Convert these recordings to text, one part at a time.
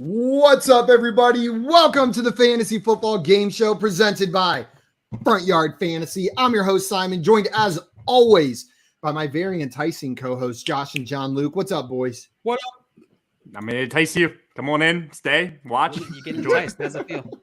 What's up, everybody? Welcome to the Fantasy Football Game Show presented by Front Yard Fantasy. I'm your host, Simon, joined as always by my very enticing co-hosts, Josh and John Luke. What's up, boys? What up? I'm going to entice you. Come on in, stay, watch. You get enticed. How's it feel?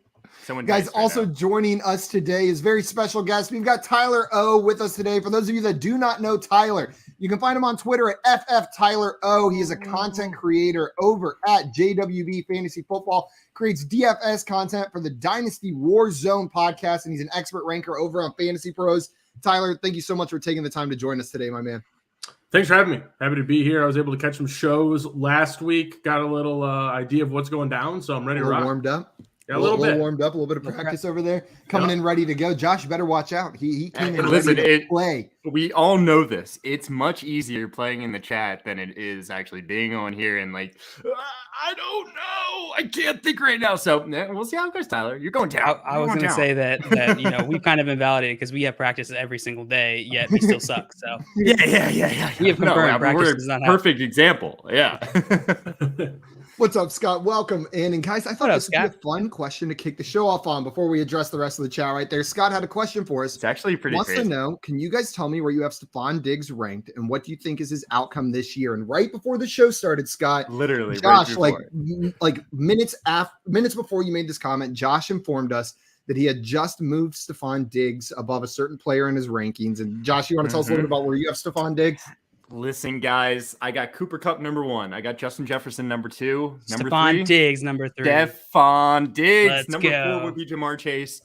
Guys, also joining us today is very special guest. We've got Tyler O with us today. For those of you that do not know Tyler, you can find him on Twitter at FFTylerO. He is a content creator over at JWB Fantasy Football, creates DFS content for the Dynasty Warzone podcast, and he's an expert ranker over on Fantasy Pros. Tyler, thank you so much for taking the time to join us today, my man. Thanks for having me. Happy to be here. I was able to catch some shows last week, got a little idea of what's going down, so I'm ready to rock. Warmed up. Yeah, a little bit warmed up, a little bit of practice over there. Coming in ready to go. Josh, you better watch out. He came in ready to play. We all know this. It's much easier playing in the chat than it is actually being on here and like, I don't know. I can't think right now. So we'll see how it goes, Tyler. You're going down. I was going to say that we've kind of invalidated because we have practice every single day, yet we still suck. So yeah. We have confirmed practice does not happen. Perfect example. Yeah. What's up, Scott? Welcome in. And guys, I thought this would be a fun question to kick the show off on before we address the rest of the chat right there. Scott had a question for us. It's actually pretty Wants crazy. to know, can you guys tell me where you have Stephon Diggs ranked and what do you think is his outcome this year? And right before the show started, Scott, literally, Josh, like minutes before you made this comment, Josh informed us that he had just moved Stephon Diggs above a certain player in his rankings. And Josh, you want to tell us a little bit about where you have Stephon Diggs? Listen, guys, I got Cooper Kupp number 1. I got Justin Jefferson number 2. Number Stephon 3, Diggs number 3. Stephon Diggs. Let's number go. 4 would be Jamar Chase.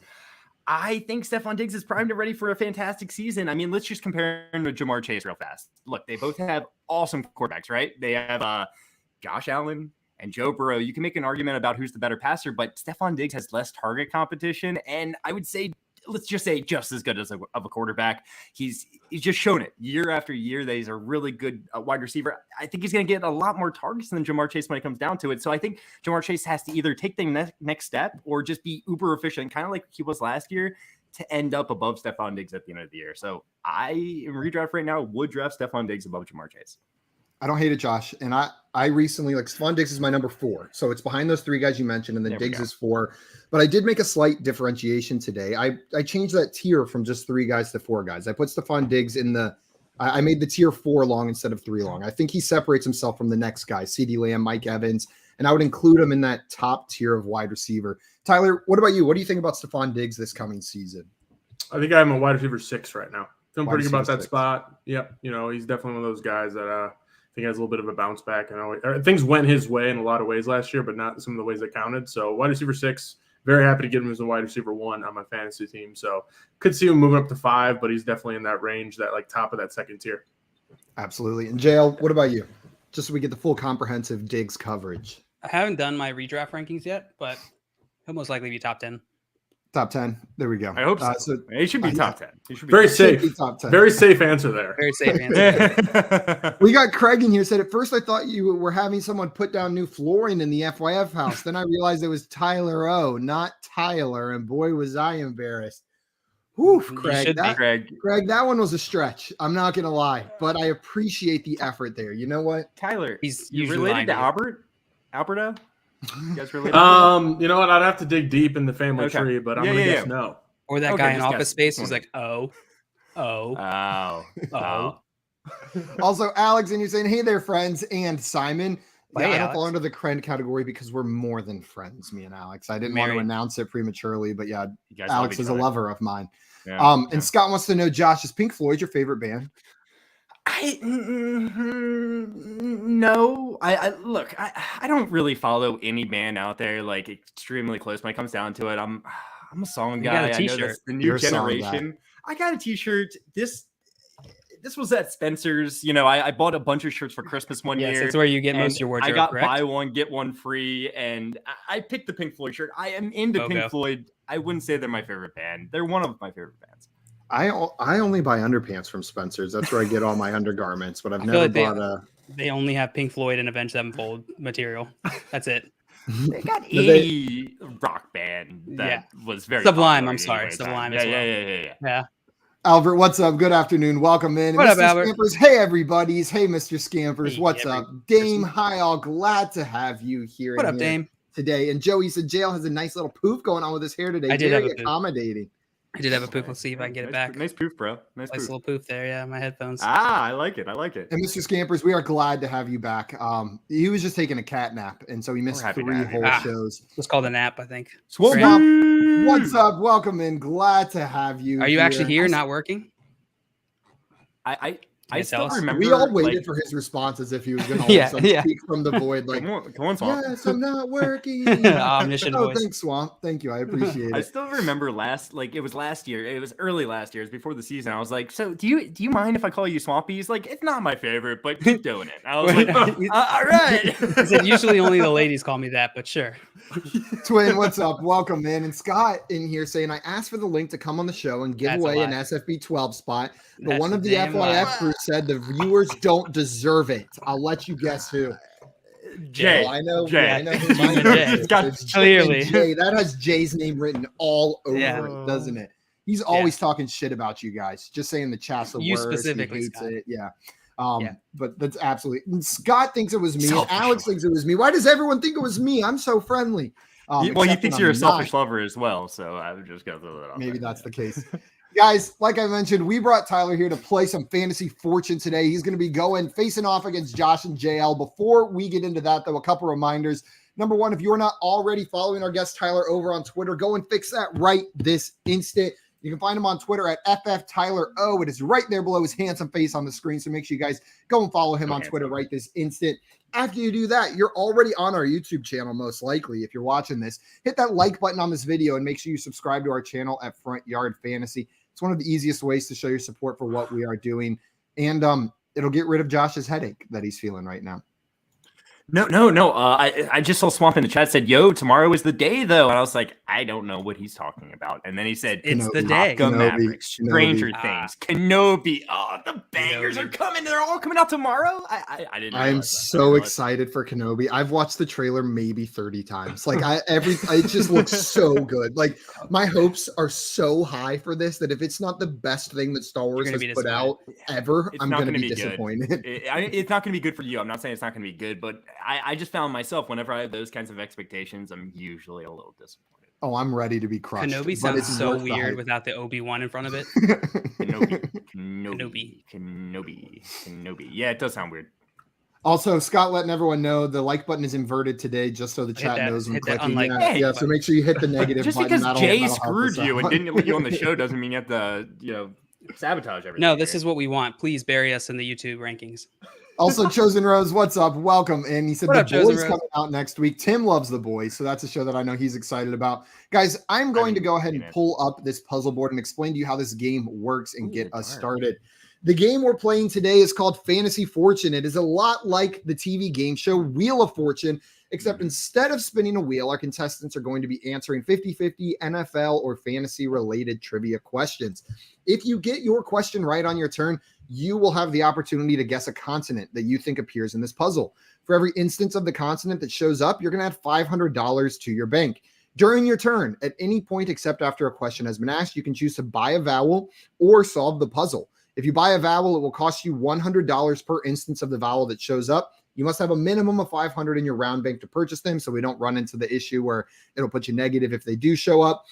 I think Stephon Diggs is primed and ready for a fantastic season. I mean, let's just compare him to Jamar Chase real fast. Look, they both have awesome quarterbacks, right? They have Josh Allen and Joe Burrow. You can make an argument about who's the better passer, but Stephon Diggs has less target competition, and I would say, let's just say, just as good as of a quarterback. He's just shown it year after year that he's a really good wide receiver. I think he's going to get a lot more targets than Jamar Chase when it comes down to it. So I think Jamar Chase has to either take the next step or just be uber efficient, kind of like he was last year, to end up above Stephon Diggs at the end of the year. So I, in redraft right now, would draft Stephon Diggs above Jamar Chase. I don't hate it, Josh. And I recently, Stephon Diggs is my number 4. So it's behind those 3 guys you mentioned, and then Diggs is 4. But I did make a slight differentiation today. I changed that tier from just 3 guys to 4 guys. I put Stephon Diggs in I made the tier 4 long instead of 3 long. I think he separates himself from the next guy, CeeDee Lamb, Mike Evans, and I would include him in that top tier of wide receiver. Tyler, what about you? What do you think about Stephon Diggs this coming season? I think I'm a wide receiver 6 right now. Feeling pretty good about that 6. spot. Yep. He's definitely one of those guys that I think has a little bit of a bounce back. Things went his way in a lot of ways last year, but not some of the ways that counted. So wide receiver 6, very happy to get him as a wide receiver 1 on my fantasy team. So could see him moving up to 5, but he's definitely in that range, that like top of that second tier. Absolutely. And JL, what about you? Just so we get the full comprehensive Diggs coverage. I haven't done my redraft rankings yet, but he'll most likely be top 10. Top 10. There we go. I hope so. He should be top 10. He should be very safe. Top 10. Very safe answer there. Very safe answer. We got Craig in here. Said at first I thought you were having someone put down new flooring in the FYF house. Then I realized it was Tyler O, not Tyler, and boy was I embarrassed. Whew, Craig, that one was a stretch. I'm not gonna lie, but I appreciate the effort there. You know what, Tyler? He's you related to Alberto? You guys related? You know what? I'd have to dig deep in the family tree, but I'm gonna guess no. Or that guy in Office Space who's like, oh. Also, Alex, and you're saying, hey there, friends, and Simon. Yeah, I don't fall under the friend category because we're more than friends, me and Alex. I didn't want to announce it prematurely, but yeah, Alex is a lover of mine. Yeah, and Scott wants to know, Josh, is Pink Floyd your favorite band? No. I don't really follow any band out there like extremely close when it comes down to it. I'm a song guy. I know that's the new generation. I got a t-shirt. This was at Spencer's. I bought a bunch of shirts for Christmas one year. That's where you get most of your wardrobe. I got correct? buy one, get one free, and I picked the Pink Floyd shirt. I am into Pink Floyd. I wouldn't say they're my favorite band. They're one of my favorite bands. I only buy underpants from Spencer's. That's where I get all my undergarments, but I've never bought They only have Pink Floyd and Avenged Sevenfold material. That's it. They got a rock band that was very Sublime. I'm sorry, Sublime. Yeah. Albert, what's up? Good afternoon. Welcome in. What Mr. up, Albert? Scampers. Hey, everybody. Hey, Mr. Scampers. Hey, what's up? Dame, hi, all. Glad to have you here. What up, Dame? today. And Joey said Jail has a nice little poof going on with his hair today. I did have Very a poof. accommodating. I did have a poof. Let's see if I can get it back. Nice poof, bro. Nice little poof there. Yeah, my headphones. I like it. And Mr. Scampers, we are glad to have you back. He was just taking a cat nap, and so he missed 3 whole shows. It was called a nap, I think. Swamp, what's up? Welcome in. Glad to have you. Are you actually here, not working? I still remember. We all waited for his response as if he was going to speak from the void. Like, come on, Swamp. Yes, I'm not working. Omniscient voice. Thanks, Swamp. Thank you. I appreciate it. I still remember it was last year. It was early last year. It was before the season. I was like, so do you mind if I call you Swampy? He's like, it's not my favorite, but keep doing it. I was like, all right. He said, usually only the ladies call me that, but sure. Twin, what's up? Welcome, man. And Scott in here saying, I asked for the link to come on the show and give away an SFB 12 spot. But one of the FYF crew said the viewers don't deserve it. I'll let you guess who. Jay. I know. Jay. I know who mine is. It's clearly. Jay. That has Jay's name written all over it, doesn't it? He's always talking shit about you guys. Just saying the chat's the worst. Specifically, he hates Scott. it. Yeah. But that's absolutely. And Scott thinks it was me. And Alex thinks it was me. Why does everyone think it was me? I'm so friendly. He thinks you're a selfish lover as well. So I would just go through that. Maybe that's the case. Guys, like I mentioned, we brought Tyler here to play some Fantasy Fortune today. He's going to be facing off against Josh and JL. Before we get into that, though, a couple reminders. Number one, if you're not already following our guest Tyler over on Twitter, go and fix that right this instant. You can find him on Twitter at FFTylerO. It is right there below his handsome face on the screen. So make sure you guys go and follow him on Twitter right this instant. After you do that, you're already on our YouTube channel, most likely. If you're watching this, hit that like button on this video and make sure you subscribe to our channel at Front Yard Fantasy. It's one of the easiest ways to show your support for what we are doing. And it'll get rid of Josh's headache that he's feeling right now. No. I just saw Swamp in the chat said, yo, tomorrow is the day, though. And I was like, I don't know what he's talking about. And then he said, it's the day. Maverick, Stranger Things, Kenobi. Oh, the bangers are coming. They're all coming out tomorrow. I didn't. I'm so excited for Kenobi. I've watched the trailer maybe 30 times. Like it just looks so good. Like my hopes are so high for this that if it's not the best thing that Star Wars has put out ever, I'm going to be disappointed. It's not going to be good for you. I'm not saying it's not going to be good, but I just found myself whenever I have those kinds of expectations, I'm usually a little disappointed. Oh, I'm ready to be crushed. Kenobi sounds so weird without the Obi-Wan in front of it. Kenobi. Yeah, it does sound weird. Also, Scott letting everyone know the like button is inverted today, just so the chat knows when clicking. Yeah, so make sure you hit the negative just button. Just because Jay screwed you and didn't let you on the show doesn't mean you have to, sabotage everything. No, this is what we want. Please bury us in the YouTube rankings. Also, Chosen Rose, what's up? Welcome. And he said The Boys coming out next week. Tim loves The Boys, so that's a show that I know he's excited about. Guys, I'm going to go ahead and pull up this puzzle board and explain to you how this game works and get us started. The game we're playing today is called Fantasy Fortune. It is a lot like the TV game show Wheel of Fortune, except instead of spinning a wheel, our contestants are going to be answering 50-50 NFL or fantasy-related trivia questions. If you get your question right on your turn, you will have the opportunity to guess a consonant that you think appears in this puzzle. For every instance of the consonant that shows up, you're going to add $500 to your bank. During your turn, at any point except after a question has been asked, you can choose to buy a vowel or solve the puzzle. If you buy a vowel, it will cost you $100 per instance of the vowel that shows up. You must have a minimum of $500 in your round bank to purchase them, so we don't run into the issue where it'll put you negative if they do show up.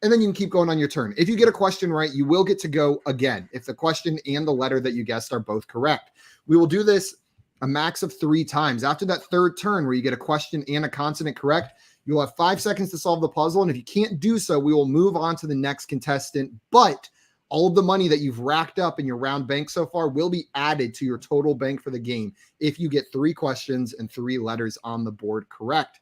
And then you can keep going on your turn. If you get a question right, you will get to go again if the question and the letter that you guessed are both correct. We will do this a max of 3 times. After that third turn where you get a question and a consonant correct, you'll have 5 seconds to solve the puzzle. And if you can't do so, we will move on to the next contestant. But all of the money that you've racked up in your round bank so far will be added to your total bank for the game if you get 3 questions and 3 letters on the board correct.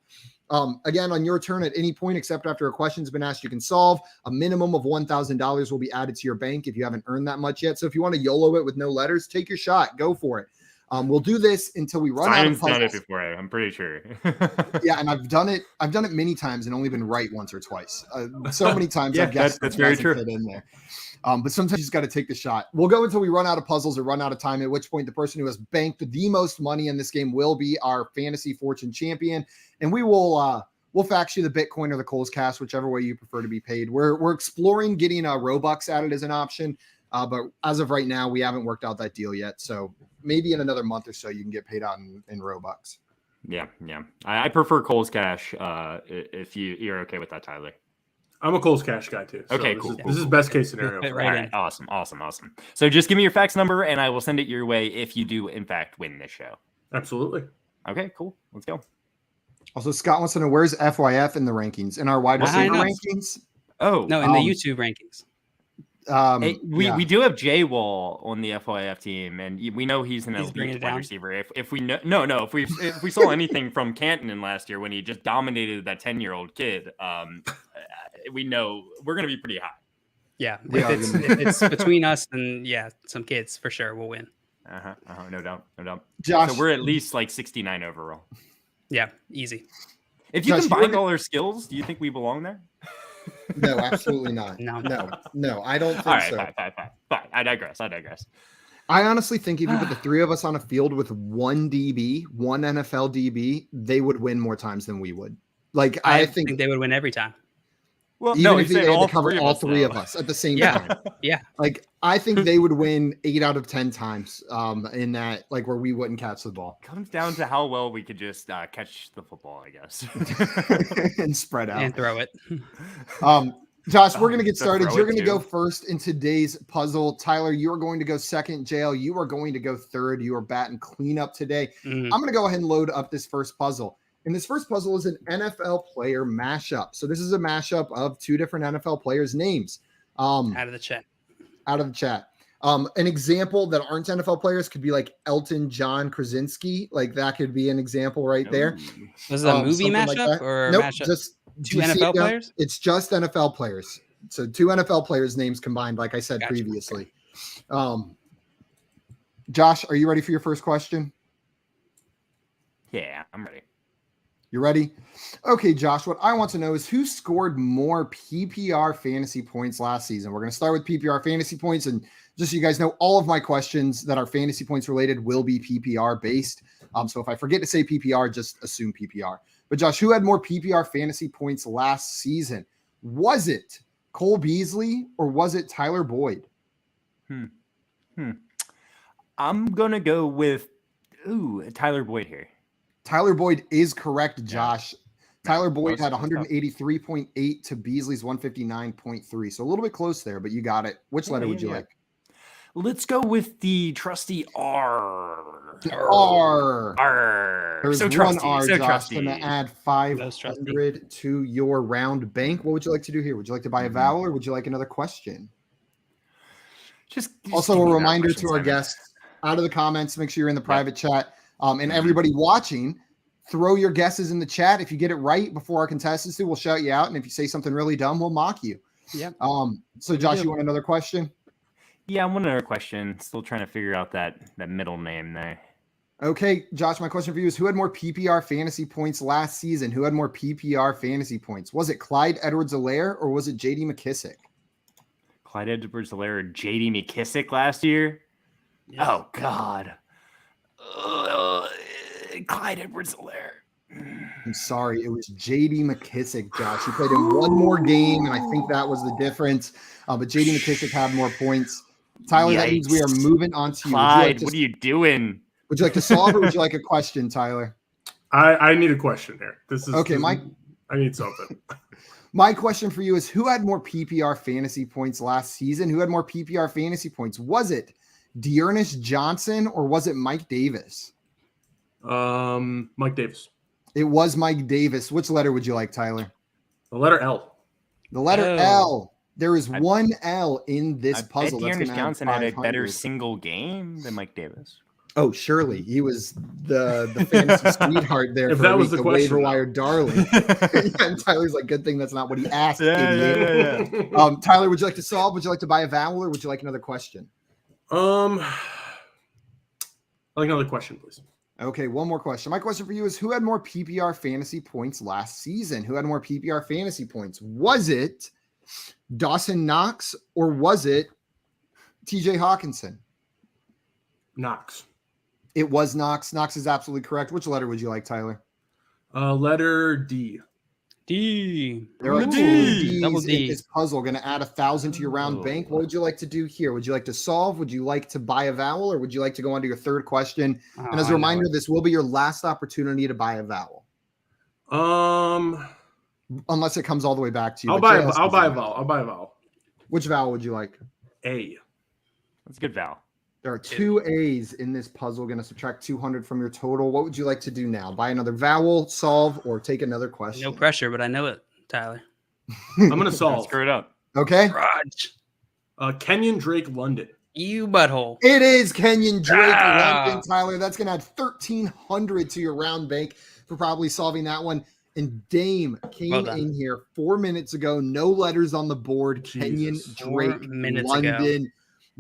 Again, on your turn at any point, except after a question's been asked, you can solve. A minimum of $1,000 will be added to your bank if you haven't earned that much yet. So if you want to YOLO it with no letters, take your shot. Go for it. We'll do this until we run out of puzzles. Simon's done it before, I'm pretty sure. Yeah, and I've done it many times and only been right once or twice. So many times I've guessed that's very true. Fit in there. But sometimes you just got to take the shot. We'll go until we run out of puzzles or run out of time, at which point the person who has banked the most money in this game will be our Fantasy Fortune champion. And we will we'll fax you the Bitcoin or the Coles Cash, whichever way you prefer to be paid. We're exploring getting Robux added as an option. But as of right now, we haven't worked out that deal yet. So maybe in another month or so, you can get paid out in Robux. Yeah. I prefer Cole's Cash. If you're okay with that, Tyler. I'm a Cole's Cash guy too. So Okay, this cool. This is best case scenario. Fit For right me. All right, awesome. So just give me your fax number, and I will send it your way if you do in fact win this show. Absolutely. Okay, cool. Let's go. Also, Scott wants to know, where's FYF in the rankings? In our wide receiver Behind us. rankings? Oh No, in the YouTube rankings. Hey, we do have Jay Wall on the FYF team, and we know he's an He's bringing elite it wide down. receiver. If we know, if we saw anything from Canton last year when he just dominated that 10-year-old kid, we know we're gonna be pretty high. Yeah, We are if gonna it's between us and some kids for sure, we'll win. No doubt. Josh, So we're at least like 69 overall. Yeah, easy. If you Josh, combined all our skills, do you think we belong there? no, absolutely not. No, I don't think All right, so. fine. I digress. I honestly think if you put the three of us on a field with one DB, one NFL DB, they would win more times than we would. Like, I think they would win every time. Well, even no, if he's they saying had to cover all us, three though. of us at the same Yeah. time. Yeah. Like, I think they would win 8 out of 10 times in that, like, where we wouldn't catch the ball Comes down to how well we could just catch the football, I guess. and spread out. And throw it. Josh, we're going to get To started. throw You're it going to go too. first in today's puzzle. Tyler, you are going to go second. JL, you are going to go third. You are batting cleanup today. Mhm. I'm going to go ahead and load up this first puzzle. And this first puzzle is an NFL player mashup. So this is a mashup of 2 different NFL players' names. Out of the chat. Out of the chat. An example that aren't NFL players could be like Elton John Krasinski. Like that could be an example right there. Ooh. Was it a movie Something like mashup that. or a Nope, mashup? just Two you see NFL it down? players? It's just NFL players. So 2 NFL players' names combined, like I said Gotcha. previously. Josh, are you ready for your first question? Yeah, I'm ready. You ready? Okay, Josh, what I want to know is who scored more PPR fantasy points last season? We're going to start with PPR fantasy points. And just so you guys know, all of my questions that are fantasy points related will be PPR based. So if I forget to say PPR, just assume PPR. But Josh, who had more PPR fantasy points last season? Was it Cole Beasley or was it Tyler Boyd? I'm gonna go with Tyler Boyd here. Tyler Boyd is correct, Josh. Tyler Boyd Close, had close enough. 183.8 to Beasley's 159.3. So a little bit close there, but you got it. Which letter would you like? Let's go with the trusty R. R. R. There's So one trusty. R, so Josh. trusty. Going to add Those trusty. 500 to your round bank. What would you like to do here? Would you like to buy a vowel or would you like another question? Just Also, give a me that reminder question, to our Simon. guests, out of the comments, make sure you're in the private chat. And everybody watching, throw your guesses in the chat. If you get it right before our contestants do, we'll shout you out. And if you say something really dumb, we'll mock you. Yep. So, Josh, you want another question? Yeah, I want another question. Still trying to figure out that middle name there. Okay, Josh, my question for you is who had more PPR fantasy points last season? Who had more PPR fantasy points? Was it Clyde Edwards-Helaire or was it J.D. McKissick? Clyde Edwards-Helaire or J.D. McKissick last year? Yeah. Oh, God. Clyde Edwards-Helaire. I'm sorry, it was J.D. McKissick, Josh. He played in one more game, and I think that was the difference. But J.D. McKissick had more points. Tyler, that means we are Yikes. moving on to you. Clyde, what are you doing? Would you like to solve or would you like a question, Tyler? I need a question here. Okay, I need something. My question for you is who had more PPR fantasy points last season? Who had more PPR fantasy points? Was it Dearness Johnson or was it Mike Davis? Mike Davis. It was Mike Davis. Which letter would you like, Tyler? The letter L. The letter Oh. L. There is one L in this I puzzle. bet That's Dearness gonna add Johnson had a better 500. single game than Mike Davis. Oh, surely he was the fantasy sweetheart there. If for that a was week, the question, waiver though. wire darling. And Tyler's like, good thing that's not what he asked. Yeah, idiot. yeah. Tyler, would you like to solve? Would you like to buy a vowel or would you like another question? I'd like another question, please. Okay, one more question. My question for you is who had more PPR fantasy points last season? Who had more PPR fantasy points? Was it Dawson Knox or was it TJ Hawkinson? Knox. It was Knox. Knox is absolutely correct. Which letter would you like, Tyler? Letter D. D. There are Ooh, two D's double in D. this puzzle. Going to add 1,000 to your round bank. What would you like to do here? Would you like to solve? Would you like to buy a vowel? Or would you like to go on to your third question? And as a reminder, this will be your last opportunity to buy a vowel. Unless it comes all the way back to you. I'll buy a vowel. Which vowel would you like? A. That's a good vowel. There are two A's in this puzzle. Going to subtract 200 from your total. What would you like to do now? Buy another vowel, solve, or take another question? No pressure, but I know it, Tyler. I'm going to solve. Screw it up. Okay. Raj. Kenyon Drake London. You butthole. It is Kenyon Drake London, Tyler. That's going to add 1,300 to your round bank for probably solving that one. And Dame came in here 4 minutes ago. No letters on the board. Kenyon Drake London.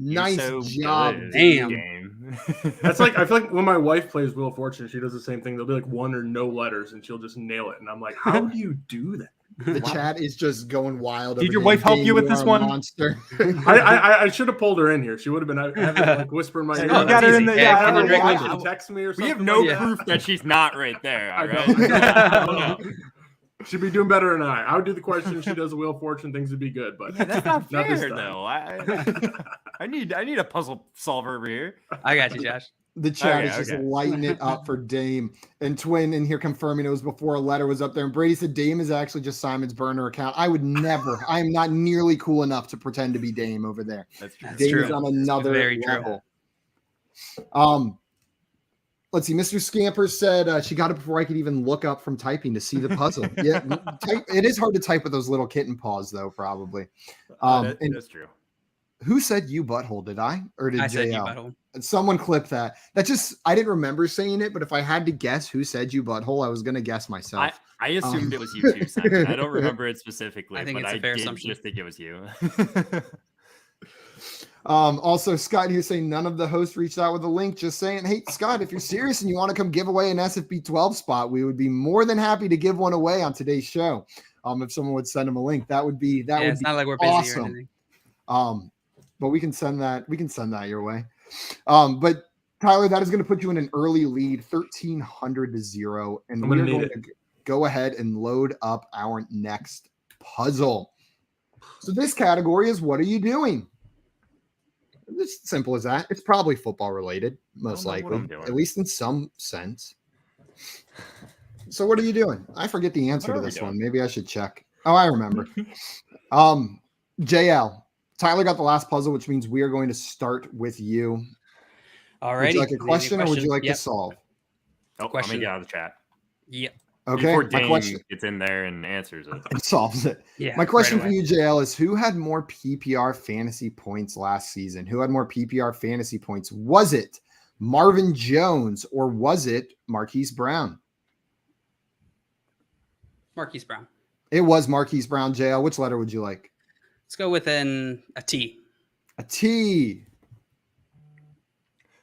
Nice job. Damn. That's like, I feel like when my wife plays Wheel of Fortune, she does the same thing. There'll be like one or no letters and she'll just nail it. And I'm like, how do you do that? The chat is just going wild. Did your wife help you with this one? Monster. I should have pulled her in here. She would have been having like whisper in my ear. You got her in the text me or something. We have no proof that she's not right there. All right. I know. She'd be doing better than I would do the question. She does the Wheel of Fortune. Things would be good, but that's not fair, this time. though. I need a puzzle solver over here. I got you, Josh. The chat is just lighting it up for Dame. And Twin in here confirming it was before a letter was up there. And Brady said Dame is actually just Simon's burner account. I would never. I am not nearly cool enough to pretend to be Dame over there. That's true. Dame is on another level. Let's see. Mr. Scamper said she got it before I could even look up from typing to see the puzzle. Yeah, it is hard to type with those little kitten paws, though, probably. That's true. Who said you butthole? Did I? Or did I JL? said you butthole. Someone clipped that. That just, I didn't remember saying it, but if I had to guess who said you butthole, I was going to guess myself. I assumed it was you too, Simon. I don't remember it specifically, I think it's a fair assumption. Just think it was you. Also, Scott here saying none of the hosts reached out with a link. Just saying, hey, Scott, if you're serious and you want to come give away an SFB 12 spot, we would be more than happy to give one away on today's show. If someone would send him a link, that would be it's not like we're busy awesome. or anything. But we can send that. We can send that your way. But Tyler, that is going to put you in an early lead, 1,300 to 0, and we're going to go ahead and load up our next puzzle. So this category is what are you doing? It's simple as that. It's probably football related, most likely, at least in some sense. So what are you doing? I forget the answer to this one. Maybe I should check. Oh, I remember. JL, Tyler got the last puzzle, which means we are going to start with you. All right. Would you like a question or would you like to solve? Oh, let me get out of the chat. Yep. Okay. Before Dane gets in there and answers it. And solves it. Yeah. My question for you, JL, is who had more PPR fantasy points last season? Who had more PPR fantasy points? Was it Marvin Jones or was it Marquise Brown? Marquise Brown. It was Marquise Brown, JL. Which letter would you like? Let's go with a T. A T.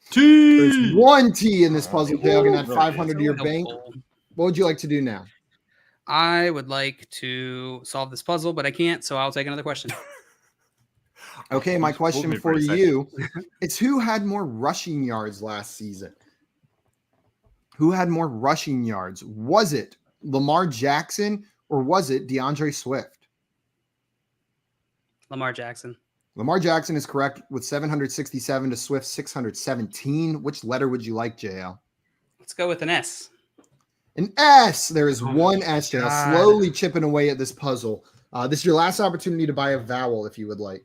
T. There's one T in this puzzle, JL. Going to add 500 to your bank. What would you like to do now? I would like to solve this puzzle, but I can't, so I'll take another question. Okay, my question for you is who had more rushing yards last season? Who had more rushing yards? Was it Lamar Jackson or was it DeAndre Swift? Lamar Jackson. Lamar Jackson is correct with 767 to Swift 617. Which letter would you like, JL? Let's go with an S. An S. There is one S, JL. Slowly chipping away at this puzzle. This is your last opportunity to buy a vowel if you would like.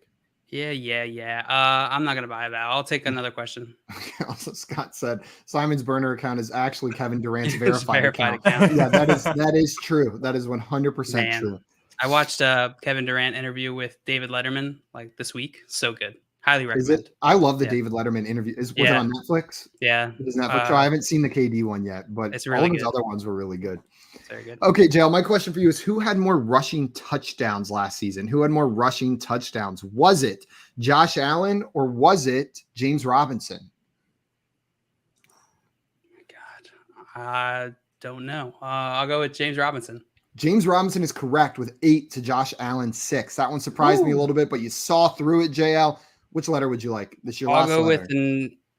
Yeah. I'm not going to buy that. I'll take another question. Okay, also, Scott said Simon's burner account is actually Kevin Durant's verified account. Yeah, that is true. That is 100% true. I watched Kevin Durant interview with David Letterman like this week. So good. Highly recommend. Is it? I love the David Letterman interview. Was it on Netflix? Yeah. It is Netflix. I haven't seen the KD one yet, but it's really all of his other ones were really good. It's very good. Okay, Jail, my question for you is who had more rushing touchdowns last season? Who had more rushing touchdowns? Was it Josh Allen or was it James Robinson? God, I don't know. I'll go with James Robinson. James Robinson is correct with 8 to Josh Allen 6. That one surprised me a little bit, but you saw through it, JL. Which letter would you like? This your last letter.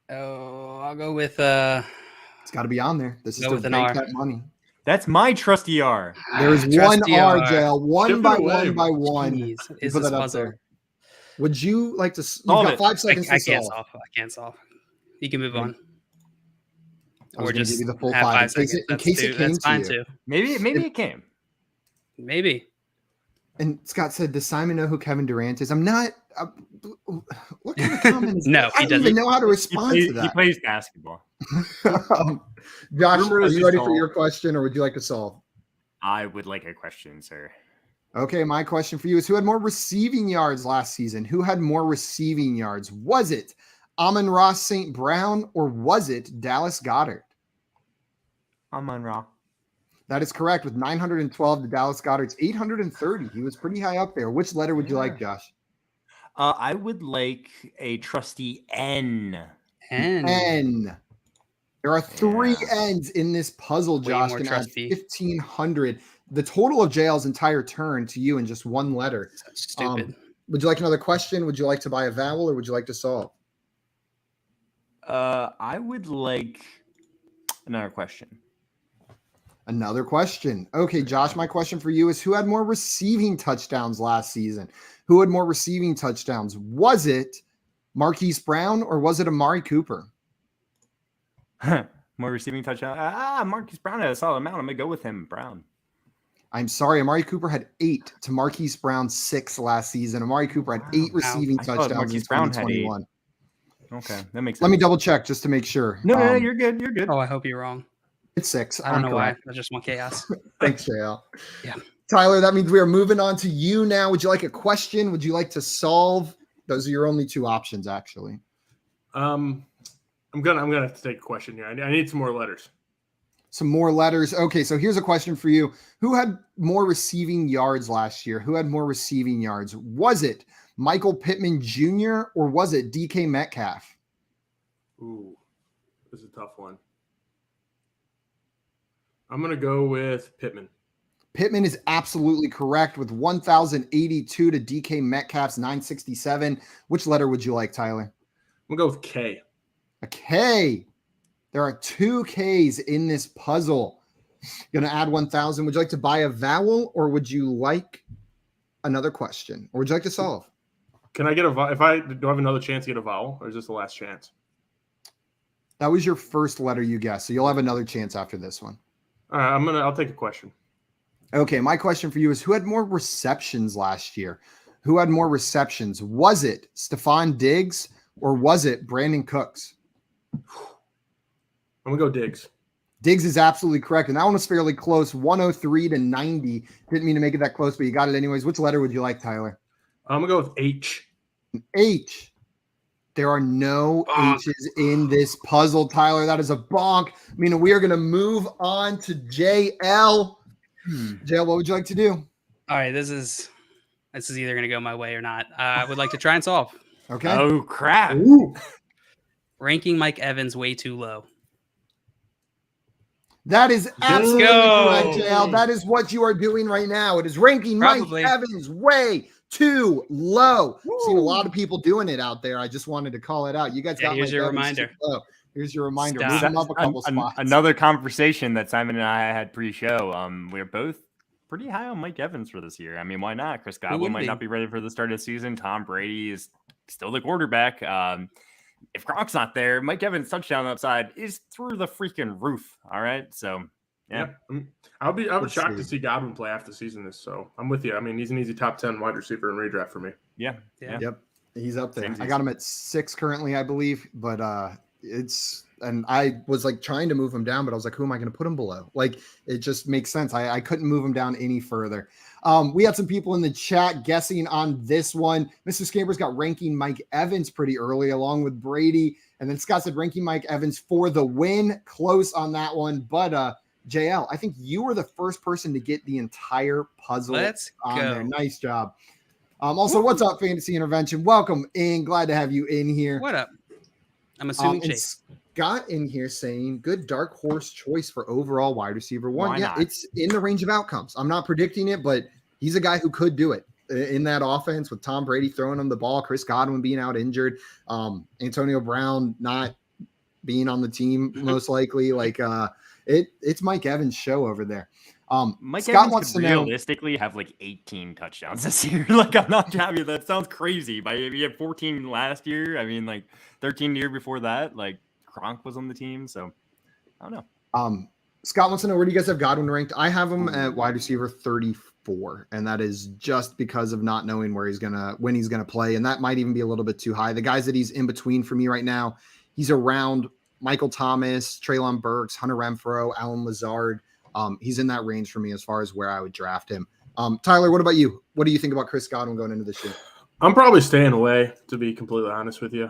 I'll go with it's got to be on there. This is to bank that money. That's my trusty R. There's one Trusty R, R. JL. One Chip it by away. one by one. Jeez, You is put this that up puzzle? there. Would you like to? You've Solve got it. 5 seconds I to can't solve. solve. I can't solve. You can move on. I was Or gonna just give you the full have 5 5 seconds. in That's case two. it came That's to fine you. too. Maybe it came. Maybe. And Scott said, "Does Simon know who Kevin Durant is?" I'm not. What kind of comment is No, that? he I don't even doesn't. know how to respond to He that. plays basketball. Josh, Rumor are is you just ready for all- your question, or would you like to solve? I would like a question, sir. Okay, my question for you is: who had more receiving yards last season? Who had more receiving yards? Was it Amon-Ra St. Brown or was it Dallas Goedert? Amon-Ra. That is correct. With 912 to Dallas Goedert's 830. He was pretty high up there. Which letter would you like, Josh? I would like a trusty N. N. There are 3 N's in this puzzle, Way Josh. more Can add trusty. 1,500. The total of JL's entire turn to you in just one letter. That's stupid. Would you like another question? Would you like to buy a vowel or would you like to solve? I would like another question. Another question. Okay, Josh, my question for you is who had more receiving touchdowns last season? Who had more receiving touchdowns? Was it Marquise Brown or was it Amari Cooper? More receiving touchdown. Marcus Brown had a solid amount. I'm going to go with him, Brown. I'm sorry. Amari Cooper had 8 to Marquise Brown's 6 last season. Amari Cooper had 8 receiving I thought touchdowns in Marquise Brown had 2021. Okay, that makes sense. Let me double check just to make sure. No, you're good. You're good. Oh, I hope you're wrong. It's 6. I don't know correct. why. I just want chaos. Thanks, JL. Yeah. Tyler, that means we are moving on to you now. Would you like a question? Would you like to solve? Those are your only 2 options, actually. I'm gonna have to take a question here. I need some more letters. Some more letters. Okay, so here's a question for you. Who had more receiving yards last year? Who had more receiving yards? Was it Michael Pittman Jr. or was it DK Metcalf? Ooh, this is a tough one. I'm gonna go with Pittman. Pittman is absolutely correct with 1,082 to DK Metcalf's 967. Which letter would you like, Tyler? I'm gonna go with K. A K. There are 2 Ks in this puzzle. Going to add 1,000. Would you like to buy a vowel or would you like another question? Or would you like to solve? Can I get a vowel? Do I have another chance to get a vowel, or is this the last chance? That was your first letter you guessed, so you'll have another chance after this one. All right, I'll take a question. Okay, my question for you is who had more receptions last year? Who had more receptions? Was it Stephon Diggs or was it Brandon Cooks? I'm gonna go Diggs. Diggs is absolutely correct, and that one was fairly close, 103 to 90. Didn't mean to make it that close, but you got it anyways. Which letter would you like, Tyler? I'm gonna go with H. H. There are no H's in this puzzle, Tyler. That is a bonk. I mean, we are going to move on to JL. JL, what would you like to do? All right, this is either going to go my way or not. I would like to try and solve. Okay. Oh, crap. Ooh. Ranking Mike Evans way too low. That is absolutely go. correct, JL. That is what you are doing right now. It is ranking Probably. Mike Evans way too low. I've seen a lot of people doing it out there. I just wanted to call it out. You guys got here's Mike your Evans reminder. too low. Here's your reminder. Stop. Move him up a couple spots. Another conversation that Simon and I had pre-show. We're both pretty high on Mike Evans for this year. I mean, why not? Chris Godwin might not be ready for the start of the season. Tom Brady is still the quarterback. If Gronk's not there, Mike Evans' touchdown upside is through the freaking roof. All right, so yeah. I'll be Let's shocked see. to see Godwin play after the season. So I'm with you. I mean, he's an easy top 10 wide receiver in redraft for me. Yeah. Yep. He's up there. Same I got him at 6 currently, I believe, but and I was like trying to move him down, but I was like, who am I going to put him below? Like, it just makes sense. I couldn't move him down any further. We had some people in the chat guessing on this one. Mr. Scamper's got ranking Mike Evans pretty early along with Brady. And then Scott said ranking Mike Evans for the win. Close on that one. But JL, I think you were the first person to get the entire puzzle Let's on go. there. Nice job. Also, what's up, Fantasy Intervention? Welcome in. Glad to have you in here. What up? I'm assuming And Chase. Scott in here saying good dark horse choice for overall wide receiver 1. Why Yeah, not? it's in the range of outcomes. I'm not predicting it, but he's a guy who could do it in that offense with Tom Brady throwing him the ball, Chris Godwin being out injured, Antonio Brown not being on the team, most likely. Like it's Mike Evans' show over there. Mike Scott Evans wants could to know. realistically have like 18 touchdowns this year. Like, I'm not happy. That sounds crazy. But he had 14 last year. I mean, like 13 the year before that. Like Gronk was on the team, so I don't know. Scott wants to know, where do you guys have Godwin ranked? I have him at wide receiver 34, and that is just because of not knowing when he's gonna play, and that might even be a little bit too high. The guys that he's in between for me right now, he's around Michael Thomas, Treylon Burks, Hunter Renfrow, Alan Lazard. He's in that range for me as far as where I would draft him. Tyler, what about you? What do you think about Chris Godwin going into this year? I'm probably staying away, to be completely honest with you.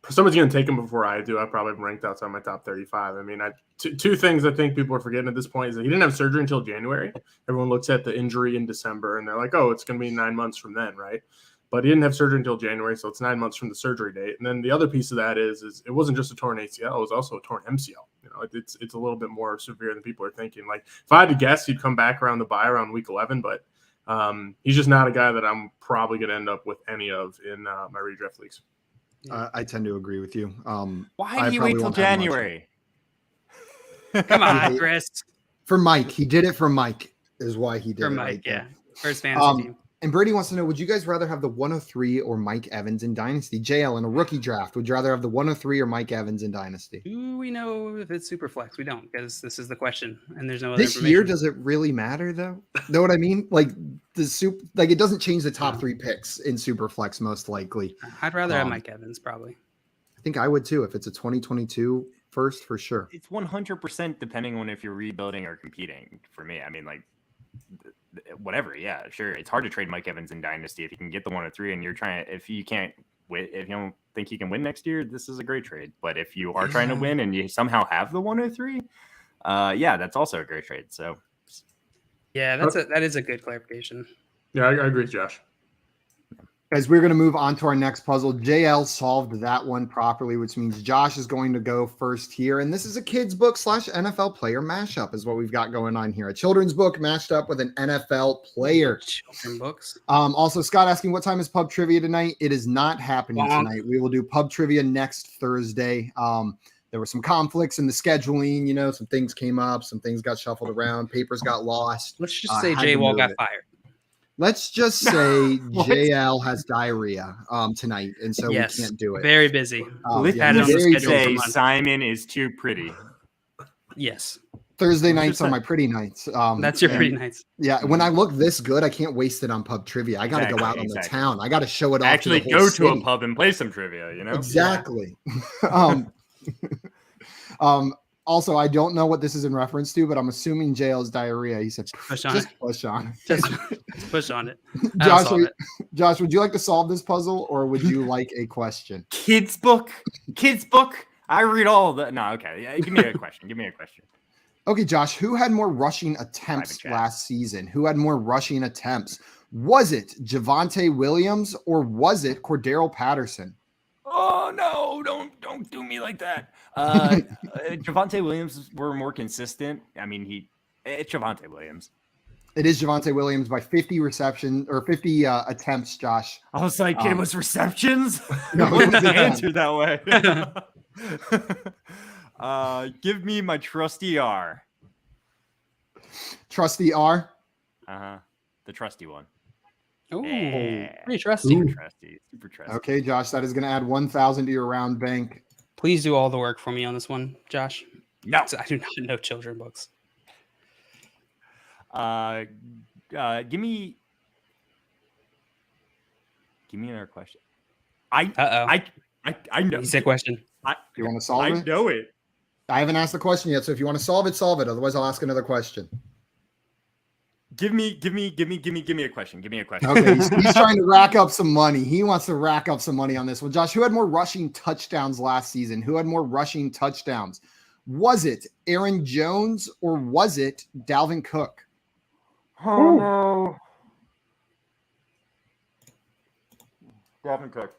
Someone's going to take him before I do. I probably have him ranked outside my top 35. I mean, two things I think people are forgetting at this point is that he didn't have surgery until January. Everyone looks at the injury in December, and they're like, oh, it's going to be 9 months from then, right? But he didn't have surgery until January, so it's 9 months from the surgery date. And then the other piece of that is it wasn't just a torn ACL; it was also a torn MCL. You know, it's a little bit more severe than people are thinking. Like, if I had to guess, he'd come back around the bye around week 11, but he's just not a guy that I'm probably going to end up with any of in my redraft leagues. I tend to agree with you. Why do you wait till January? Come on, Chris. For Mike, he did it for Mike. Is why he did for it. Mike, right yeah. First fantasy team. And Brady wants to know, would you guys rather have the 103 or Mike Evans in Dynasty? JL, in a rookie draft, would you rather have the 103 or Mike Evans in Dynasty? Do we know if it's super flex? We don't, because this is the question, and there's no other This year, does it really matter though? Know what I mean? Like it doesn't change the top 3 picks in super flex most likely. I'd rather have Mike Evans probably. I think I would too if it's a 2022 first for sure. It's 100% depending on if you're rebuilding or competing. For me, I mean, like, whatever. Yeah, sure. It's hard to trade Mike Evans in Dynasty if you can get the 103 and you're trying. If you can't win, if you don't think you can win next year, this is a great trade. But if you are trying to win and you somehow have the 103, yeah, that's also a great trade. So, yeah, that is a good clarification. Yeah, I agree with Josh. As we're going to move on to our next puzzle, JL solved that one properly, which means Josh is going to go first here. And this is a kid's book / NFL player mashup is what we've got going on here. A children's book mashed up with an NFL player. Children's books. Also, Scott asking, what time is pub trivia tonight? It is not happening tonight. We will do pub trivia next Thursday. There were some conflicts in the scheduling. You know, some things came up. Some things got shuffled around. Papers got lost. Let's just say Jay Wall got fired. Let's just say JL has diarrhea tonight, and so we can't do it. Very busy. Say Simon is too pretty. Yes. Thursday nights are my pretty nights. That's your pretty nights. Yeah. When I look this good, I can't waste it on pub trivia. I got to go out on the town. I got to show it off. Actually, go to a pub and play some trivia. You know exactly. Also, I don't know what this is in reference to, but I'm assuming JL's diarrhea. He said, push on it. Just push on it. Josh, would you like to solve this puzzle or would you like a question? Kids book. I read all the. No, okay. Yeah, give me a question. Okay, Josh, who had more rushing attempts last season? Who had more rushing attempts? Was it Javonte Williams or was it Cordero Patterson? Oh no! Don't do me like that. Javonte Williams were more consistent. I mean, it's Javonte Williams. It is Javonte Williams by 50 reception or 50 attempts. Josh, I was like, it was receptions. No, I wouldn't answer that way. Give me my trusty R. Trusty R. The trusty one. Oh, pretty trusty. Super trusty. Okay, Josh, that is going to add 1,000 to your round bank. Please do all the work for me on this one, Josh. No, I do not know children books. Give me another question. I know. You said question. You want to solve it? I know it. I haven't asked the question yet, so if you want to solve it, solve it. Otherwise, I'll ask another question. Give me a question. Okay, he's trying to rack up some money. He wants to rack up some money on this one. Josh, who had more rushing touchdowns last season? Who had more rushing touchdowns? Was it Aaron Jones or was it Dalvin Cook? Oh no. Dalvin Cook.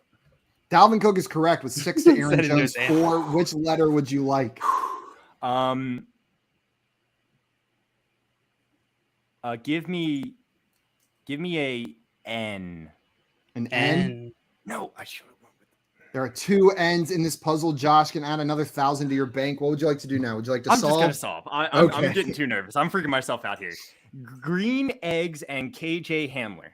Dalvin Cook is correct with 6 to Aaron Jones. 4. Which letter would you like? Give me a N. An N? No, I should have went with There are 2 ends in this puzzle. Josh can add another 1,000 to your bank. What would you like to do now? Would you like to I'm solve? just gonna solve. I'm getting too nervous. I'm freaking myself out here. Green eggs and KJ Hamler.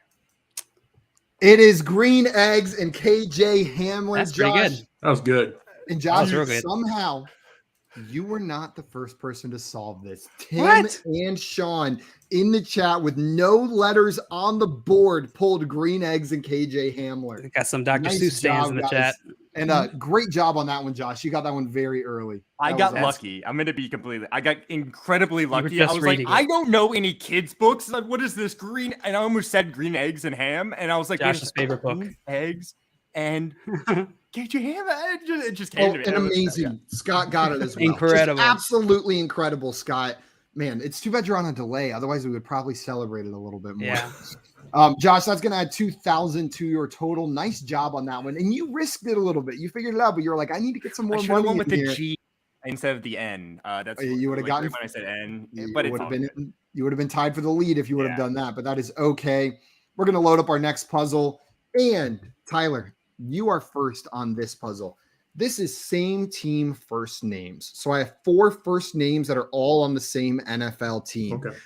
It is green eggs and KJ Hamler. That's Josh, pretty good. That was good. And Josh, real good. somehow you were not the first person to solve this. Tim What? and Sean in the chat with no letters on the board pulled green eggs and KJ Hamler. Got some Dr. Nice Seuss fans job, in the guys. chat. And great job on that one, Josh. You got that one very early. I That got was lucky. I'm gonna be I got incredibly were lucky. I just was like, reading I it. don't know any kids' books. Like, what is this green? And I almost said green eggs and ham. And I was like, Josh's favorite book. green eggs and KJ Ham. It just came to me. And It was- amazing. Scott got it as well. Incredible. Just absolutely incredible, Scott. Man, it's too bad you're on a delay. Otherwise, we would probably celebrate it a little bit more. Yeah. Josh, that's going to add 2,000 to your total. Nice job on that one. And you risked it a little bit. You figured it out, but you were like, I need to get some I more should have money went with in the here. G instead of the N. That's You would have like, gotten when I said N, You but it's would have all been good. you would have been tied for the lead if you would have Yeah. done that, but that is okay. We're going to load up our next puzzle. And Tyler, you are first on this puzzle. This is same team first names. So I have 4 first names that are all on the same NFL team. Okay.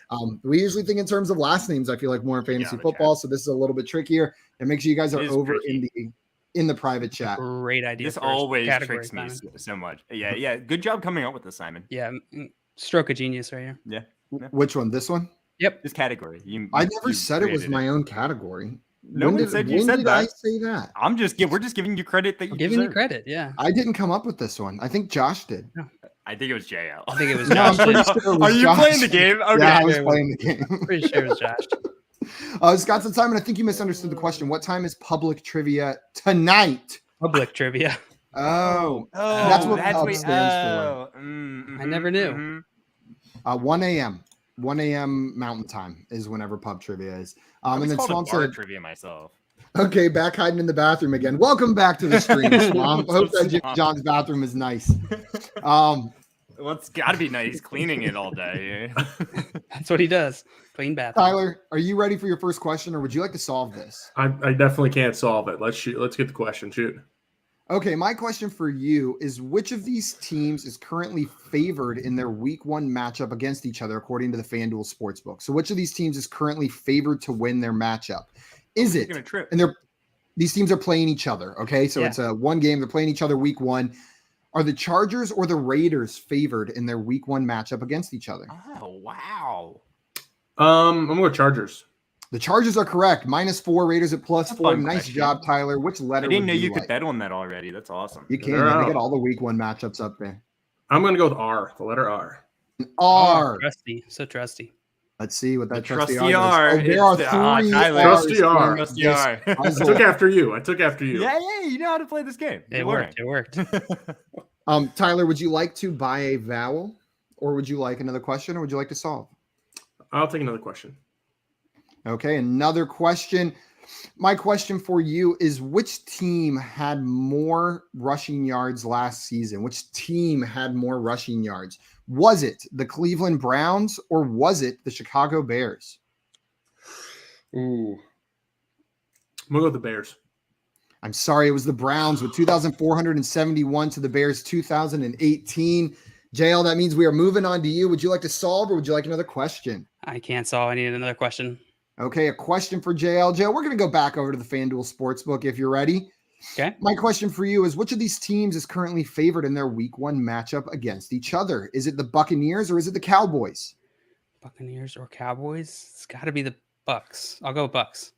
We usually think in terms of last names, I feel like more in fantasy the football. So this is a little bit trickier. And make sure you guys are It is over tricky. in the private chat. Great idea. This for a always category, tricks me Simon. so much. Yeah. Good job coming up with this, Simon. Yeah. Stroke of genius right here. Which one? This one? Yep. This category. I never you said it was created my own category. No When one did- said you when said did that. I say that? We're just giving you credit that you I'm giving you deserve. credit. Yeah. I didn't come up with this one. I think Josh did. I think it was JL. I think it was No, I'm Josh. pretty did. sure it was Are you Josh. playing the game? Okay. Yeah, I was Yeah, playing the game. Pretty sure it was Josh. Scott and Simon, I think you misunderstood the question. What time is public trivia tonight? Public trivia. Oh, Oh, That's what that's pub what stands for. I never knew. 1 a.m. 1 a.m. Mountain Time is whenever pub trivia is. I And was then called Swamp a bar said, trivia myself. okay, back hiding in the bathroom again. Welcome back to the stream, Swamp. Hope that Jimmy John's bathroom is nice. Well, it's got to be nice cleaning it all day. That's what he does. Clean bathroom. Tyler, are you ready for your first question, or would you like to solve this? I definitely can't solve it. Let's shoot. Let's get the question. Shoot. Okay, my question for you is which of these teams is currently favored in their week 1 matchup against each other according to the FanDuel Sportsbook? So which of these teams is currently favored to win their matchup? Is He's it? gonna trip. And these teams are playing each other, okay? So Yeah. it's a one game, they're playing each other week 1. Are the Chargers or the Raiders favored in their week 1 matchup against each other? Oh wow! I'm gonna go Chargers. The Chargers are correct. -4, Raiders at +4. fun Nice question. job, Tyler. Which letter I didn't know would you like? could bet on that already. That's awesome. You can. They're Yeah, they out. get all the week 1 matchups up there. I'm gonna go with R. The letter R. R. Trusty. So trusty. Let's see what that The trusty trusty R R. is. Oh, there are It's- 3 Tyler. R's Trusty R. in Trusty this R. I puzzle. took after you. I took after you. Yeah, you know how to play this game. It You're worked. It worked. learning. Tyler, would you like to buy a vowel, or would you like another question, or would you like to solve? I'll take another question. Okay, another question. My question for you is which team had more rushing yards last season? Which team had more rushing yards? Was it the Cleveland Browns or was it the Chicago Bears? Ooh. I'm gonna go with the Bears. I'm sorry, it was the Browns with 2,471 to the Bears 2,018. JL, that means we are moving on to you. Would you like to solve or would you like another question? I can't solve. I need another question. Okay, a question for JL. JL, we're going to go back over to the FanDuel Sportsbook if you're ready. Okay. My question for you is which of these teams is currently favored in their week 1 matchup against each other? Is it the Buccaneers or is it the Cowboys? Buccaneers or Cowboys? It's got to be the Bucks. I'll go with Bucks.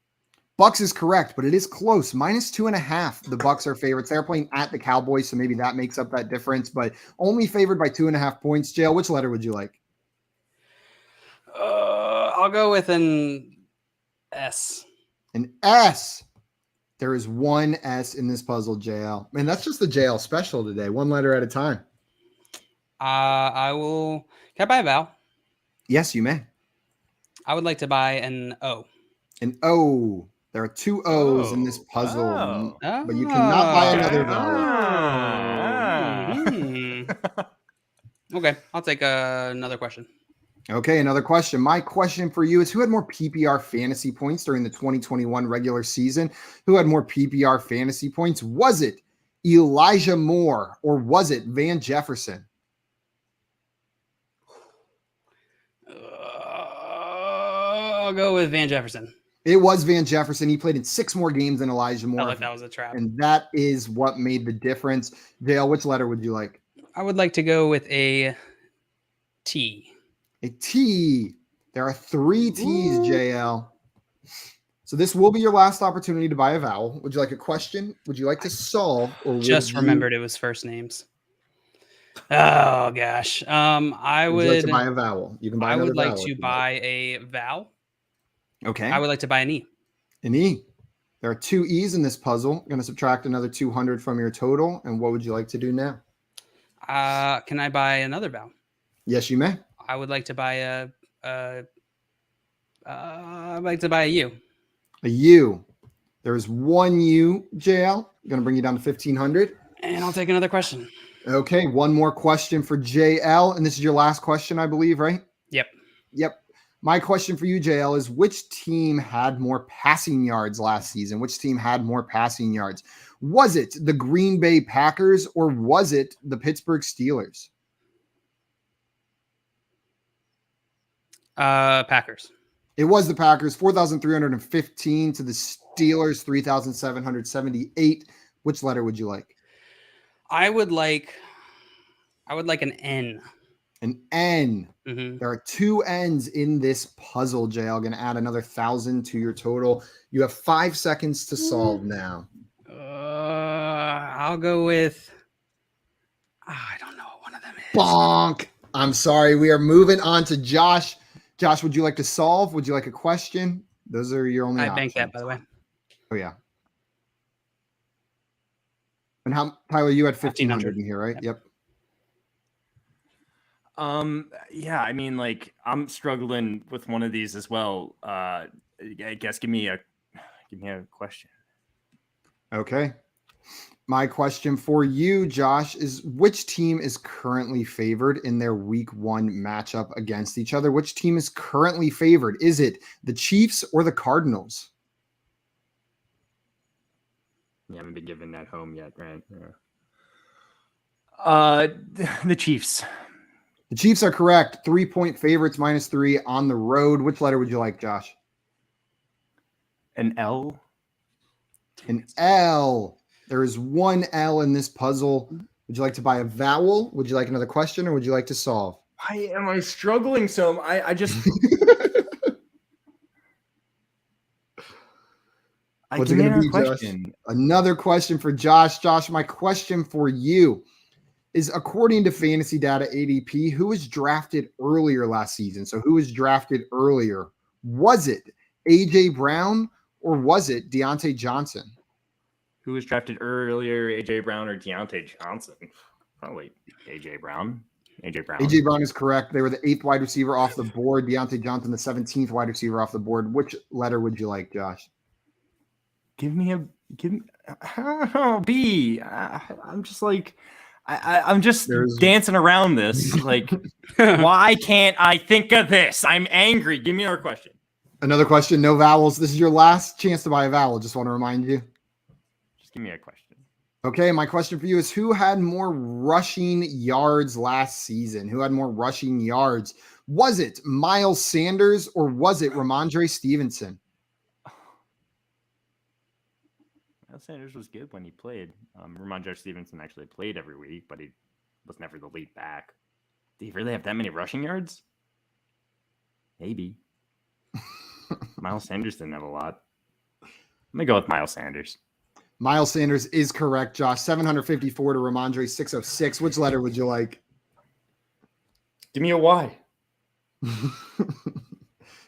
Bucks is correct, but it is close. -2.5. The Bucks are favorites. They're playing at the Cowboys, so maybe that makes up that difference, but only favored by 2.5 points. JL, which letter would you like? I'll go with an S. An S. There is one S in this puzzle, JL. Man, that's just the JL special today. One letter at a time. I will. Can I buy a vowel? Yes, you may. I would like to buy an O. An O. There are 2 O's in this puzzle, Oh. but you cannot buy another vowel. Ah. Mhm. Okay, I'll take another question. Okay, another question. My question for you is who had more PPR fantasy points during the 2021 regular season? Who had more PPR fantasy points? Was it Elijah Moore, or was it Van Jefferson? I'll go with Van Jefferson. It was Van Jefferson. He played in 6 more games than Elijah Moore. Felt like that was a trap. And that is what made the difference. Dale, which letter would you like? I would like to go with a T. A T. There are 3 T's, JL. So this will be your last opportunity to buy a vowel. Would you like a question? Would you like to solve? Or Just remembered it was first names. Oh gosh. I would like to buy a vowel. You can buy. I would like vowel to buy a vowel. Okay. I would like to buy an E. An E. There are 2 E's in this puzzle. I'm going to subtract another 200 from your total. And what would you like to do now? Can I buy another vowel? Yes, you may. I would like to buy I'd like to buy a U. A U. There's 1 U, JL. Going to bring you down to 1,500. And I'll take another question. Okay, one more question for JL. And this is your last question, I believe, right? Yep. Yep. My question for you, JL, is which team had more passing yards last season? Which team had more passing yards? Was it the Green Bay Packers or was it the Pittsburgh Steelers? Packers. It was the Packers, 4,315 to the Steelers, 3,778. Which letter would you like? I would like an N. An N. Mm-hmm. There are 2 N's in this puzzle, JL. Going to add another 1,000 to your total. You have 5 seconds to solve now. I'll go with. I don't know what one of them is. Bonk. I'm sorry. We are moving on to Josh. Josh, would you like to solve? Would you like a question? Those are your only I options. banked that, by the way. Oh, yeah. And Tyler, you had 1,500 in here, right? Yep. Yeah, I mean, like, I'm struggling with one of these as well. I guess give me a question. Okay. My question for you, Josh, is which team is currently favored in their week 1 matchup against each other? Which team is currently favored? Is it the Chiefs or the Cardinals? You haven't been given that home yet, right? Yeah. The Chiefs. The Chiefs are correct. 3-point favorites, -3 on the road. Which letter would you like, Josh? An L. An L. There is 1 L in this puzzle. Would you like to buy a vowel? Would you like another question, or would you like to solve? Why am I struggling so? I just. What's it going to be, question? Josh? Another question for Josh. Josh, my question for you is, according to fantasy data ADP, who was drafted earlier last season? So who was drafted earlier? Was it A.J. Brown or was it Deontay Johnson? Who was drafted earlier, A.J. Brown or Deontay Johnson? Probably A.J. Brown. A.J. Brown. A.J. Brown is correct. They were the 8th wide receiver off the board. Deontay Johnson, the 17th wide receiver off the board. Which letter would you like, Josh? Give me B. I'm just like, I'm just dancing around this. Like, why can't I think of this? I'm angry. Give me another question. Another question. No vowels. This is your last chance to buy a vowel. Just want to remind you. Just give me a question. Okay, my question for you is, who had more rushing yards last season? Who had more rushing yards? Was it Miles Sanders or was it Ramondre Stevenson? Sanders was good when he played. Ramondre Stevenson actually played every week, but he was never the lead back. Do you really have that many rushing yards? Maybe. Miles Sanders didn't have a lot. Let me go with Miles Sanders. Miles Sanders is correct, Josh. 754 to Ramondre 606. Which letter would you like? Give me a Y.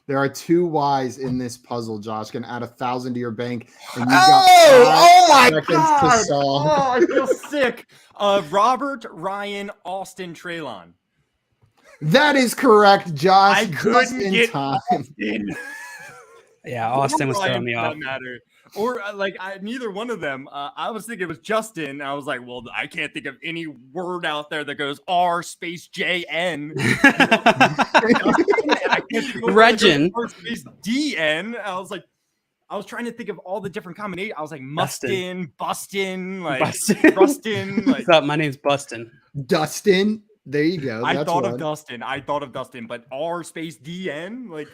There are 2 Y's in this puzzle, Josh. Gonna add 1,000 to your bank. And you've got oh my God. To solve. Oh, I feel sick. Robert, Ryan, Austin, Treylon. That is correct, Josh. I couldn't get time. Austin. Yeah, Austin was throwing me off. Matter. Or neither one of them. I was thinking it was Justin. I was like, well, I can't think of any word out there that goes R space JN. Regin. R space DN. I was like, I was trying to think of all the different combinations. I was like Bustin'. Bustin, like Bustin'. Rustin. Like, What's up? My name's Bustin. Dustin. There you go. I That's thought one. of Dustin, but R space DN. Like,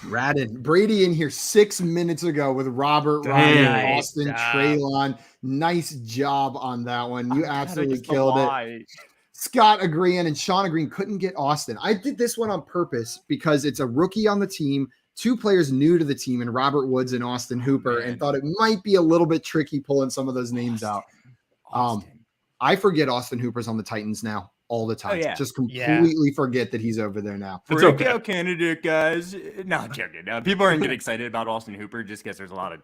Ratted Brady in here 6 minutes ago with Robert, Damn. Ryan, Nice Austin, job. Traylon. Nice job on that one. You God, I absolutely just killed it. lie. Scott agreeing and Sean agreeing couldn't get Austin. I did this one on purpose because it's a rookie on the team, 2 players new to the team, and Robert Woods and Austin Hooper, and thought it might be a little bit tricky pulling some of those names out. Austin. I forget Austin Hooper's on the Titans now all the time. yeah. Just completely forget that he's over there now. It's Breakout okay. candidate, guys. No, I'm joking. People aren't getting excited about Austin Hooper just because there's a lot of,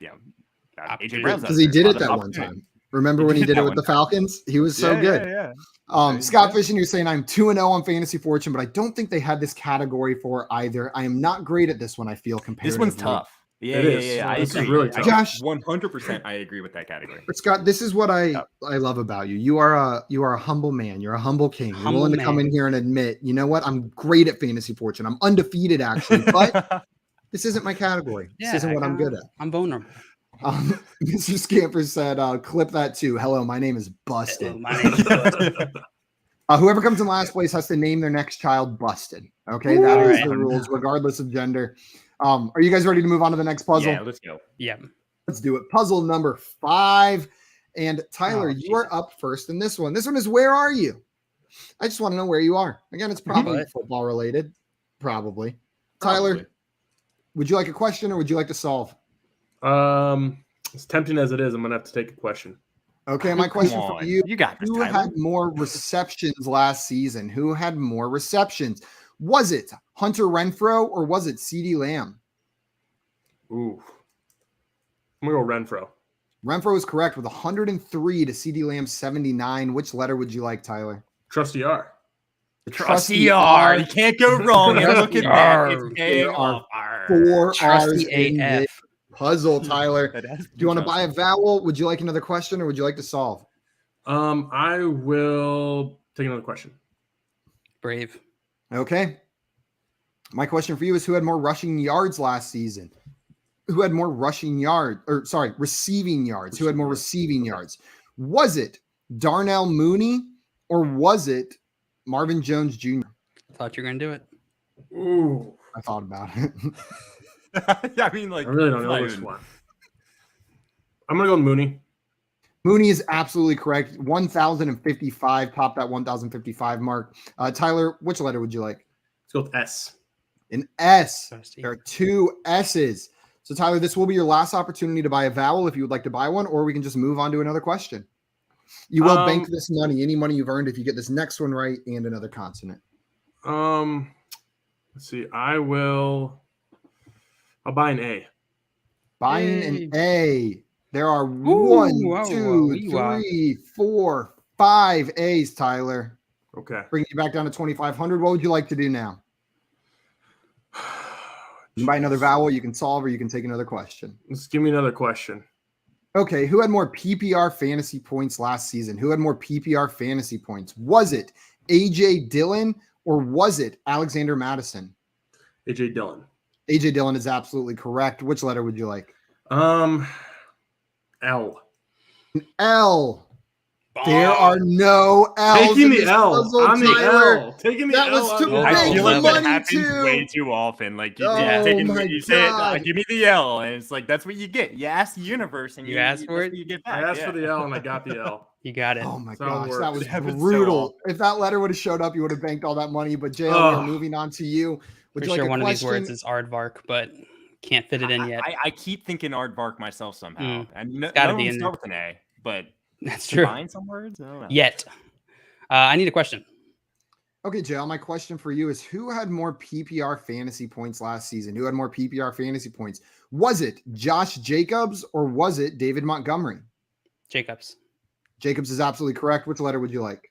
AJ Brown's out Because he there. did A it lot that of one opportunity. time. Remember when he did it with one the time. Falcons? He was so good. Yeah. Scott Fishing, you're saying I'm 2-0 on Fantasy Fortune, but I don't think they had this category for either. I am not great at this one, I feel, comparatively. This one's tough. Yeah, It is. yeah. I This is agree. really tough. Josh- 100%. I agree with that category. But Scott, this is what I love about you. You are a humble man. You're a humble king. You're willing to come in here and admit, you know what? I'm great at Fantasy Fortune. I'm undefeated, actually, but this isn't my category. This isn't what I'm good at. I'm vulnerable. Mr. Scamper said, clip that too. Hello, my name is Busted. Hello, my name's Bustin. Whoever comes in last place has to name their next child Busted. Okay, that is Alright. the rules, regardless of gender. Are you guys ready to move on to the next puzzle? Yeah, let's go. Yeah. Let's do it. Puzzle number 5. And Tyler, Oh, you are up first in this one. This one is Where Are You? I just want to know where you are. Again, it's probably But- football related. Probably. Tyler, would you like a question or would you like to solve? As tempting as it is, I'm gonna have to take a question. Okay, my question for you. You got this, Who Tyler. had more receptions last season? Who had more receptions? Was it Hunter Renfrow or was it CeeDee Lamb? Ooh, I'm gonna go Renfro. Renfrow is correct with 103 to CeeDee Lamb 79. Which letter would you like, Tyler? Trusty R. The Trusty R. You can't go wrong. And look at that. R. It's There are A-R. 4 Trusty R's in AF. this puzzle, Tyler. That has Do you want to buy a vowel? Would you like another question or would you like to solve? I will take another question. Brave. Okay. My question for you is who had more rushing yards last season? Who had more receiving yards? Who had more receiving yards? Was it Darnell Mooney or was it Marvin Jones Jr.? Thought you were gonna do it. Ooh, I thought about it. Yeah, I mean, like, I really don't know which one. I'm gonna go with Mooney. Mooney is absolutely correct. 1,055. Pop that 1,055 mark. Tyler, which letter would you like? Let's go with S. An S. Trusty. There are 2 S's. So, Tyler, this will be your last opportunity to buy a vowel if you would like to buy one, or we can just move on to another question. You will bank this money, any money you've earned, if you get this next one right and another consonant. Let's see. I'll buy an A. Buying Yay. an A. There are wow, 1, 2, wow. 3, 4, 5 A's, Tyler. Okay. Bringing you back down to 2,500. What would you like to do now? You can buy another vowel, you can solve, or you can take another question. Let's give me another question. Okay, who had more PPR fantasy points last season? Who had more PPR fantasy points? Was it AJ Dillon or was it Alexander Madison? AJ Dillon. AJ Dillon is absolutely correct. Which letter would you like? L. L. There are no L's. Taking in the this L. puzzle, I'm the Tyler. L. Taking the That L. was I'm to the make L. I feel like money that happens too. way too often. Like, you, Oh my you say, God. give me the L, and it's like that's what you get. You ask the universe, and You ask for that's it? what you get I back. asked for the L and I got the L. You got it. Oh my That's how it gosh, that was works. That was so brutal. awful. If that letter would have showed up, you would have banked all that money. But JL, Ugh. we're moving on to you. Would Pretty you like sure a one question? of these words is aardvark, but can't fit it in yet. I keep thinking aardvark myself somehow, and none gotta of be them in start with an A, but That's true. combine some words. I don't know. Yet. I need a question. Okay, JL, my question for you is who had more PPR fantasy points last season? Who had more PPR fantasy points? Was it Josh Jacobs or was it David Montgomery? Jacobs. Jacobs is absolutely correct. Which letter would you like?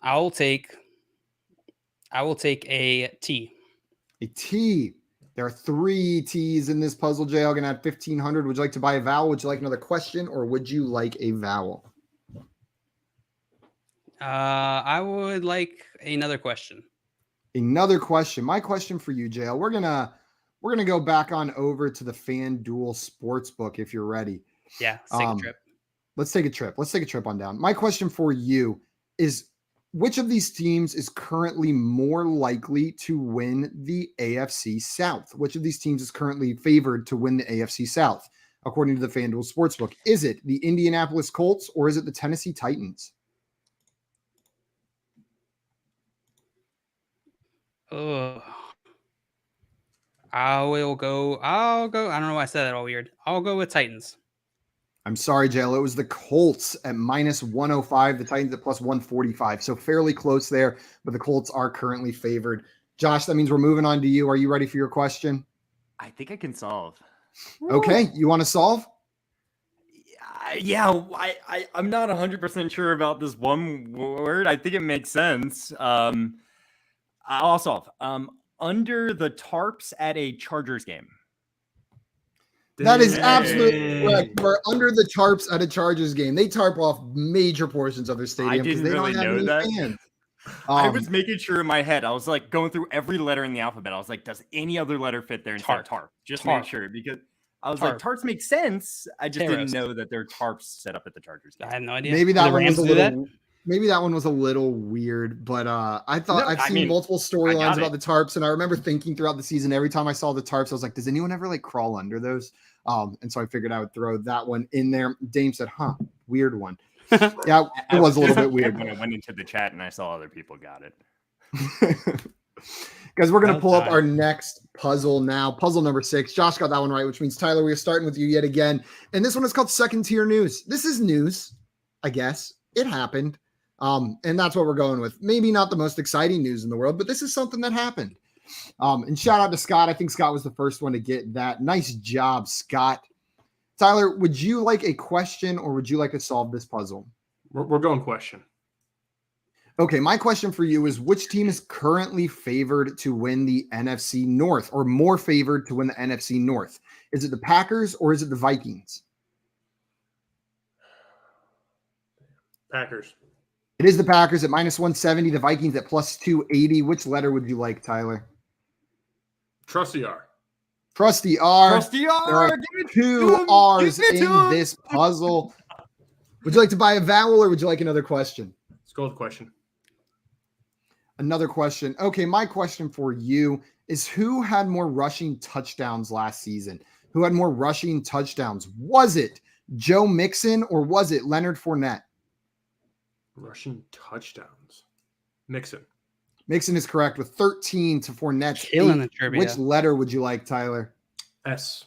I will take a T. A T. There are 3 T's in this puzzle, JL. Gonna add 1,500. Would you like to buy a vowel? Would you like another question or would you like a vowel? I would like another question. Another question. My question for you, JL. We're gonna We're going to go back on over to the FanDuel Sportsbook if you're ready. Yeah, let's take a trip. Let's take a trip. Let's take a trip on down. My question for you is, which of these teams is currently more likely to win the AFC South? Which of these teams is currently favored to win the AFC South, according to the FanDuel Sportsbook? Is it the Indianapolis Colts or is it the Tennessee Titans? Oh, I'll go. I don't know why I said that all weird. I'll go with Titans. I'm sorry, JL. It was the Colts at minus 105, the Titans at plus 145. So fairly close there, but the Colts are currently favored. Josh, that means we're moving on to you. Are you ready for your question? I think I can solve. Okay. You want to solve? Yeah, I'm not 100% sure about this one word. I think it makes sense. I'll solve. Under the tarps at a Chargers game. That is absolutely correct. We're under the tarps at a Chargers game. They tarp off major portions of their stadium because they don't have any fans. I was making sure in my head. I was like going through every letter in the alphabet. I was like, does any other letter fit there instead of tarp? Just make sure, because I was like, tarps make sense. I just didn't know that there are tarps set up at the Chargers game. I have no idea. Maybe that one was a little. Maybe that one was a little weird, but I thought I've seen multiple storylines about the tarps, and I remember thinking throughout the season, every time I saw the tarps, I was like, does anyone ever like crawl under those? And so I figured I would throw that one in there. Dame said, weird one. Yeah, it was a little bit weird. When I went into the chat and I saw other people got it. Guys, we're going to pull up our next puzzle now. Puzzle number 6. Josh got that one right, which means, Tyler, we are starting with you yet again. And this one is called Second Tier News. This is news, I guess. It happened. And that's what we're going with. Maybe not the most exciting news in the world, but this is something that happened. And shout out to Scott. I think Scott was the first one to get that. Nice job, Scott. Tyler, would you like a question or would you like to solve this puzzle? We're going question. Okay, my question for you is, which team is currently favored to win the NFC North, or more favored to win the NFC North? Is it the Packers or is it the Vikings? Packers. It is the Packers at minus 170, the Vikings at plus 280. Which letter would you like, Tyler? Trusty R. Trusty R. Trusty R. There are 2 R's in this puzzle. Would you like to buy a vowel or would you like another question? Let's go with question. Another question. Okay, my question for you is, who had more rushing touchdowns last season? Who had more rushing touchdowns? Was it Joe Mixon or was it Leonard Fournette? Rushing touchdowns. Mixon. Mixon is correct with 13 to Fournette's 8. Killing the trivia. Which letter would you like, Tyler? S.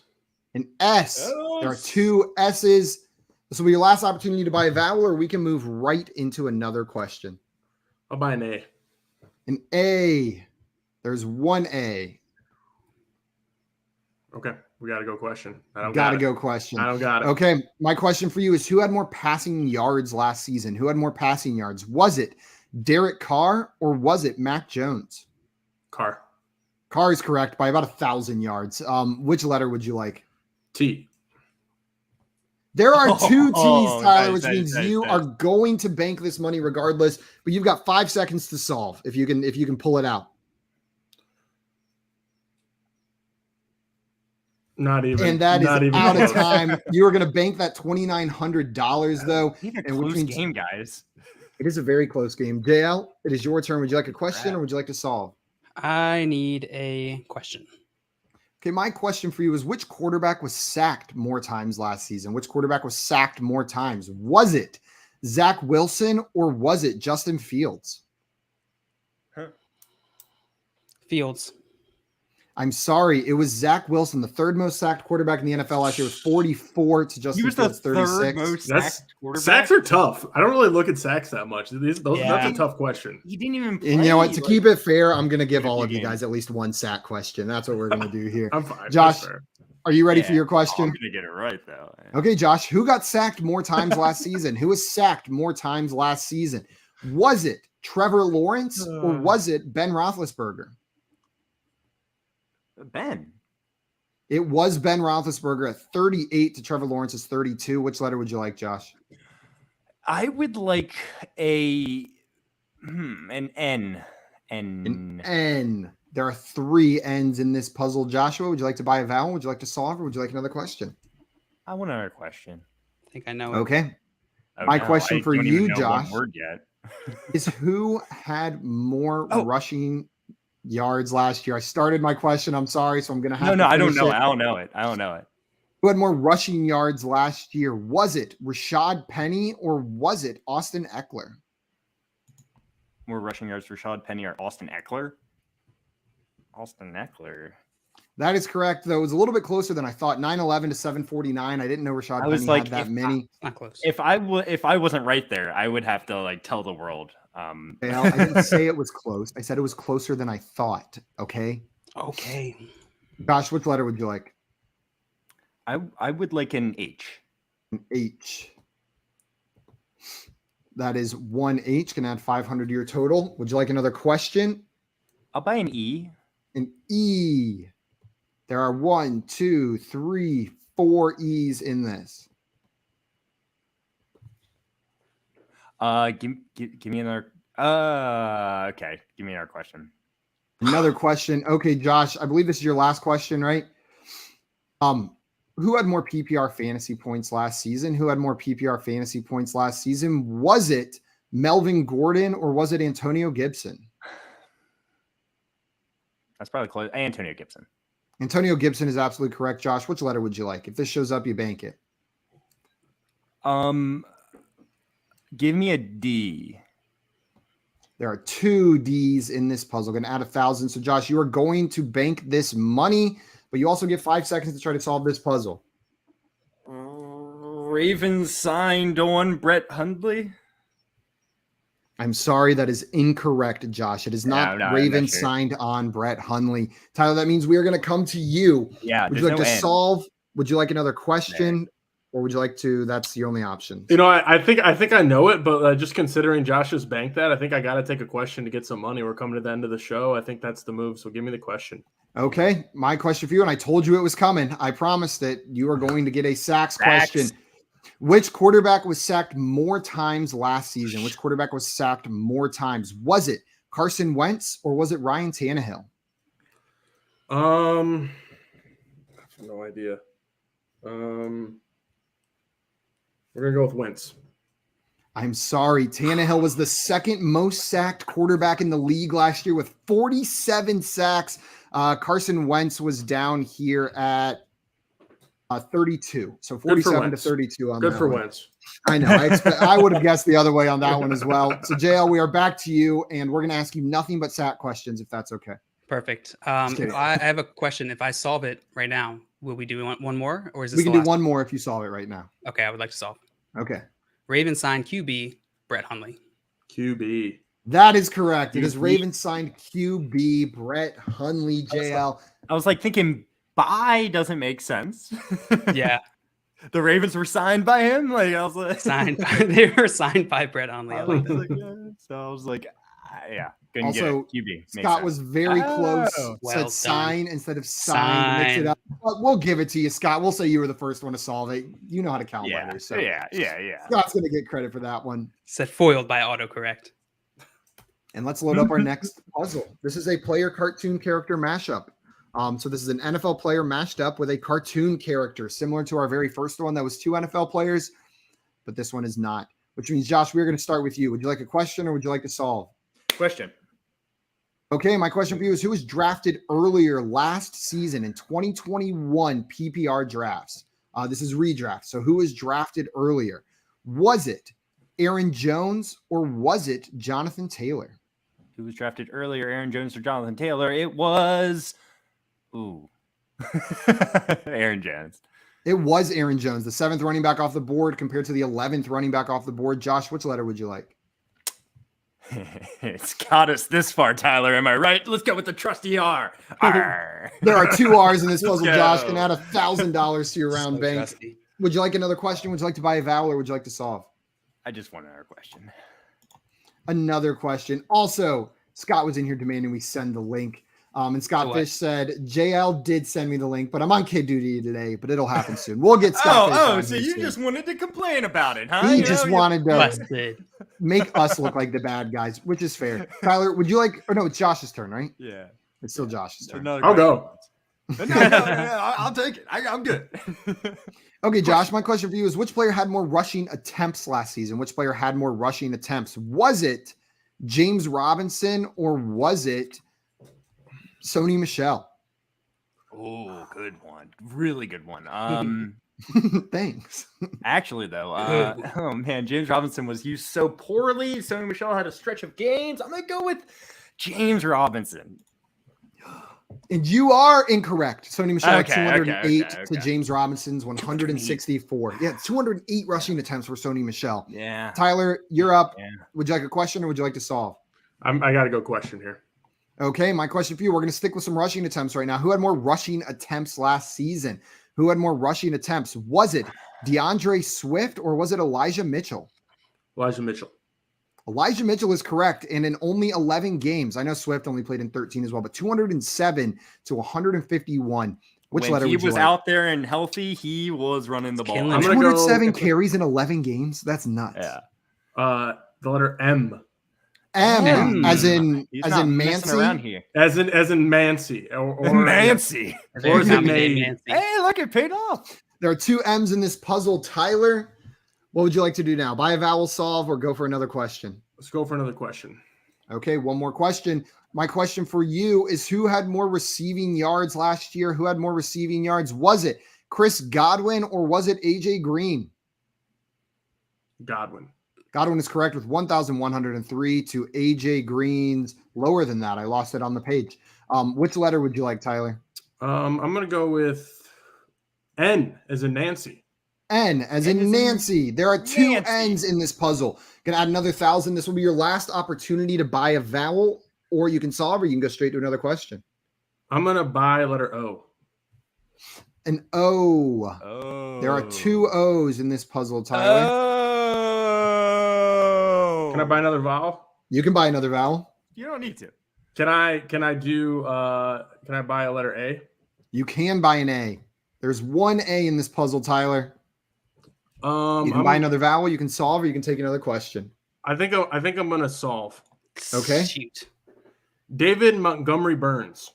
An S. There are 2 S's. This will be your last opportunity to buy a vowel, or we can move right into another question. I'll buy an A. An A. There's 1 A. Okay. We got to go question. Gotta go question. I don't got it. Okay. My question for you is, who had more passing yards last season? Who had more passing yards? Was it Derek Carr or was it Mac Jones? Carr. Carr is correct by about 1,000 yards. Which letter would you like? T. There are 2 T's, Tyler, which means you are going to bank this money regardless, but you've got 5 seconds to solve if you can pull it out. Not even. And that is out close. of time. You are going to bank that $2,900 though. And which means game, guys. It is a very close game. JL, it is your turn. Would you like a question or would you like to solve? I need a question. Okay, my question for you is, which quarterback was sacked more times last season? Which quarterback was sacked more times? Was it Zach Wilson or was it Justin Fields? Fields. I'm sorry. It was Zach Wilson, the 3rd most sacked quarterback in the NFL last year, was 44 to Justin Fields, 36. Most sacked quarterback. Sacks are tough. I don't really look at sacks that much. That's a tough question. He didn't even play. And you know what? To keep it fair, I'm going to give all of you guys at least 1 sack question. That's what we're going to do here. I'm fine. Josh, are you ready for your question? I'm going to get it right, though. Okay, Josh, who got sacked more times last season? Who was sacked more times last season? Was it Trevor Lawrence or was it Ben Roethlisberger? Ben. It was Ben Roethlisberger at 38 to Trevor Lawrence's 32. Which letter would you like, Josh? I would like an N. An N. There are 3 ends in this puzzle. Joshua, would you like to buy a vowel? Would you like to solve, or would you like another question? I want another question. I think I know it. Okay. Oh, My no, question I for don't even you, know Josh, one word yet. is who had more Oh. rushing yards last year? I started my question. I'm sorry, so I'm going to have No, to I don't finish know. it. I don't know it. I don't know it. Who had more rushing yards last year? Was it Rashad Penny or was it Austin Eckler? More rushing yards for Rashad Penny or Austin Eckler? Austin Eckler. That is correct, though. It was a little bit closer than I thought. 911 to 749. I didn't know Rashad I was Penny like, had that if many. Not close. If I wasn't right there, I would have to like tell the world. Well, I didn't say it was close. I said it was closer than I thought. Okay. Okay. Josh, which letter would you like? I would like an H. An H. That is 1H. Can add 500 to your total. Would you like another question? I'll buy an E. An E. There are 1, 2, 3, 4 E's in this. Give me another. Okay. Give me another question. Another question. Okay, Josh, I believe this is your last question, right? Who had more PPR fantasy points last season? Who had more PPR fantasy points last season? Was it Melvin Gordon or was it Antonio Gibson? That's probably close. Antonio Gibson. Antonio Gibson is absolutely correct. Josh, which letter would you like? If this shows up, you bank it. Give me a D. There are 2 D's in this puzzle. Going to add 1,000. So, Josh, you are going to bank this money, but you also get 5 seconds to try to solve this puzzle. Ravens signed on Brett Hundley. I'm sorry, that is incorrect, Josh. It is not No, Ravens sure. signed on Brett Hundley. Tyler, that means we are going to come to you. Yeah. Would you like to solve? Would you like another question? Or would you like to? That's the only option. You know, I think I know it, but just considering Josh just banked that, I think I got to take a question to get some money. We're coming to the end of the show. I think that's the move. So give me the question. Okay, my question for you, and I told you it was coming. I promised it. You are going to get a sacks question. Which quarterback was sacked more times last season? Which quarterback was sacked more times? Was it Carson Wentz or was it Ryan Tannehill? I have no idea. We're going to go with Wentz. I'm sorry. Tannehill was the second most sacked quarterback in the league last year with 47 sacks. Carson Wentz was down here at 32. So 47 to 32 on Good that for one. Wentz. I know. I would have guessed the other way on that one as well. So, JL, we are back to you, and we're going to ask you nothing but sack questions, if that's okay. Perfect. kidding. I have a question. If I solve it right now, will we do one more, or is this We the can do last one more if you solve it right now. Okay, I would like to solve. Okay. Ravens signed QB Brett Hundley. QB. That is correct. It is QB. Ravens signed QB Brett Hundley, JL. I was like thinking buy doesn't make sense. Yeah, The Ravens were signed by him. Like I was like they were signed by Brett Hundley. I like that. So I was like, yeah. Couldn't Also, get it. QB. Makes Scott sense. was very close. well Said done. sign instead of sign. Mix it Sign. up. But we'll give it to you, Scott. We'll say you were the first one to solve it. You know how to count Yeah. letters. So Yeah. Scott's going to get credit for that one. Said foiled by autocorrect. And let's load up our next puzzle. This is a player cartoon character mashup. So this is an NFL player mashed up with a cartoon character, similar to our very first one that was 2 NFL players, but this one is not. Which means, Josh, we're going to start with you. Would you like a question or would you like to solve? Question. Okay, my question for you is who was drafted earlier last season in 2021 PPR drafts? This is redraft. So who was drafted earlier? Was it Aaron Jones or was it Jonathan Taylor? Who was drafted earlier, Aaron Jones or Jonathan Taylor? It was Aaron Jones. It was Aaron Jones, the 7th running back off the board compared to the 11th running back off the board. Josh, which letter would you like? It's got us this far, Tyler. Am I right? Let's go with the trusty R. R. There are 2 R's in this puzzle, Let's Josh. go. Can add $1,000 to your round So bank. trusty. Would you like another question? Would you like to buy a vowel or would you like to solve? I just want another question. Another question. Also, Scott was in here demanding we send the link. And Scott what? Fish said, JL did send me the link, but I'm on kid duty today, but it'll happen soon. We'll get Scott Fish on So here you soon. just wanted to complain about it, huh? He You just know, wanted to Busted. make us look like the bad guys, which is fair. Tyler, would you like, or no, it's Josh's turn, right? Yeah. It's still Josh's turn. I'll go. No, I'll take it. I'm good. Okay, Josh, my question for you is which player had more rushing attempts last season? Which player had more rushing attempts? Was it James Robinson or was it Sony Michel? Oh, good one. Really good one. Thanks. Actually, though, oh man, James Robinson was used so poorly. Sony Michel had a stretch of games. I'm gonna go with James Robinson. And you are incorrect. Sony Michel had 208 okay. to James Robinson's 164. Yeah, 208 rushing attempts for Sony Michel. Yeah. Tyler, you're up. Yeah. Would you like a question or would you like to solve? I got to go question here. Okay, my question for you. We're going to stick with some rushing attempts right now. Who had more rushing attempts last season? Who had more rushing attempts? Was it DeAndre Swift or was it Elijah Mitchell? Elijah Mitchell. Elijah Mitchell is correct. And in only 11 games, I know Swift only played in 13 as well, but 207 to 151. Which letter when he would you was like? out there and healthy, he was running the ball. killing I'm it. gonna 207 go- carries in 11 games? That's nuts. Yeah. The letter M. M, as in He's as not in messing around Mancy. here. As in Mancy. Or Nancy. Very Or is it common May? name, Nancy. Hey, look, it paid off. There are two M's in this puzzle. Tyler, what would you like to do now? Buy a vowel solve or go for another question? Let's go for another question. Okay, one more question. My question for you is who had more receiving yards last year? Who had more receiving yards? Was it Chris Godwin or was it AJ Green? Godwin. Godwin is correct with 1,103 to AJ Green's lower than that. I lost it on the page. Which letter would you like, Tyler? I'm going to go with N as in Nancy. N as in Nancy. There are two N's in this puzzle. Gonna add another 1,000. This will be your last opportunity to buy a vowel, or you can solve, or you can go straight to another question. I'm going to buy letter O. An O. Oh. There are two O's in this puzzle, Tyler. Oh. Can I buy another vowel? You can buy another vowel. You don't need to. Can I buy a letter A? You can buy an A. There's one A in this puzzle, Tyler. You can buy another vowel, you can solve, or you can take another question. I think I'm going to solve. Okay. Shoot. David Montgomery Burns.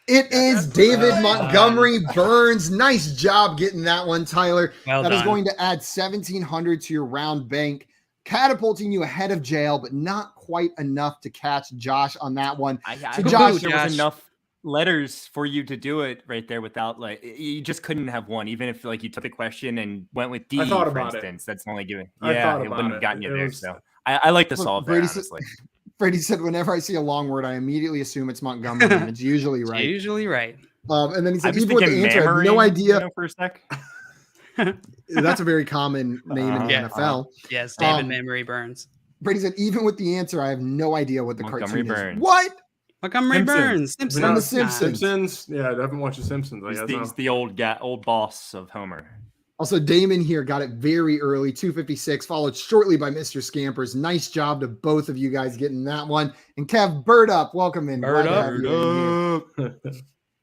It is David Montgomery Burns. Nice job getting that one, Tyler. Well That is done. going to add 1,700 to your round bank, catapulting you ahead of jail, but not quite enough to catch Josh on that one. I So don't Josh- think there Josh. was enough letters for you to do it right there without you just couldn't have one, even if you took the question and went with D, I thought for about it. instance. That's only giving. I Yeah, thought it about wouldn't it. have gotten you It there. was- So I like to Look, solve that, Brady said- honestly. Freddie said, whenever I see a long word, I immediately assume it's Montgomery, and it's usually right. Usually right. And then he I said, was even with the thinking answer, I have no Mammary, idea. for a sec. That's a very common name in the Yeah. NFL. Yes, David Um, Memory Burns. Brady said, even with the answer, I have no idea what the Montgomery cartoon Burns. is. What? Montgomery Simpsons. Burns. Simpsons. From The Come on. Simpsons. Simpsons. Yeah, I haven't watched The Simpsons. I He's guess. he's the old guy, old boss of Homer. Also, Damon here got it very early, 256, followed shortly by Mr. Scampers. Nice job to both of you guys getting that one. And Kev, Bird Up, welcome in. Bird Glad to Up. have you in here.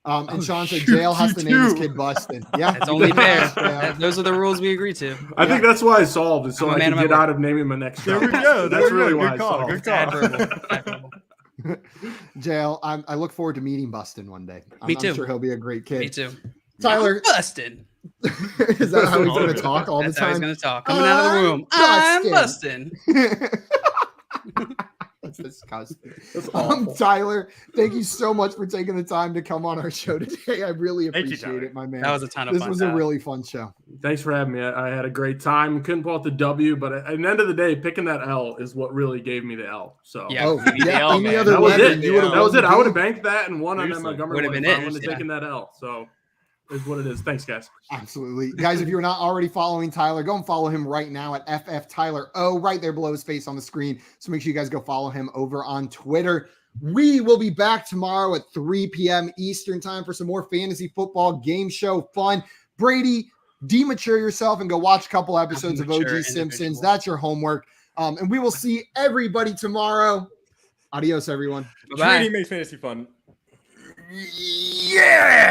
And Sean said shoot, jail has you to name his too. kid Bustin. Yeah, That's only fair. Yeah. Those are the rules we agree to. I think that's why I solved it, so I'm a I man can of my get word. out of naming my next There child. we go. That's There we really go. why I Good call. solved. Good call. Admirable. Admirable. Jail. I look forward to meeting Bustin one day. Me I'm too. sure he'll be a great kid. Me too. Tyler, Bustin'. is that how he's going to talk all That's the how he's time? going to talk. Coming out of the room. I'm busting. That's disgusting. That's awful. Tyler, thank you so much for taking the time to come on our show today. I really Thank you, appreciate Tyler. it, my man. That was a ton of This fun. was a really fun show. Thanks for having me. I had a great time. Couldn't pull out the W, but at the end of the day, picking that L is what really gave me the L. So Yeah. Oh, the yeah. L, Any man. other that was letter, it. you would've That was won it. the I would have game. banked that and won on that Seriously. Montgomery Would've one. been I it, wouldn't have yeah. taken that L. So is what it is. Thanks, guys. Absolutely. Guys, if you're not already following Tyler, go and follow him right now at FFTylerO, right there below his face on the screen. So make sure you guys go follow him over on Twitter. We will be back tomorrow at 3 p.m. Eastern time for some more fantasy football game show fun. Brady, demature yourself and go watch a couple episodes of OG Mature Simpsons. individual. That's your homework. And we will see everybody tomorrow. Adios, everyone. Bye-bye. Trading makes fantasy fun. Yeah.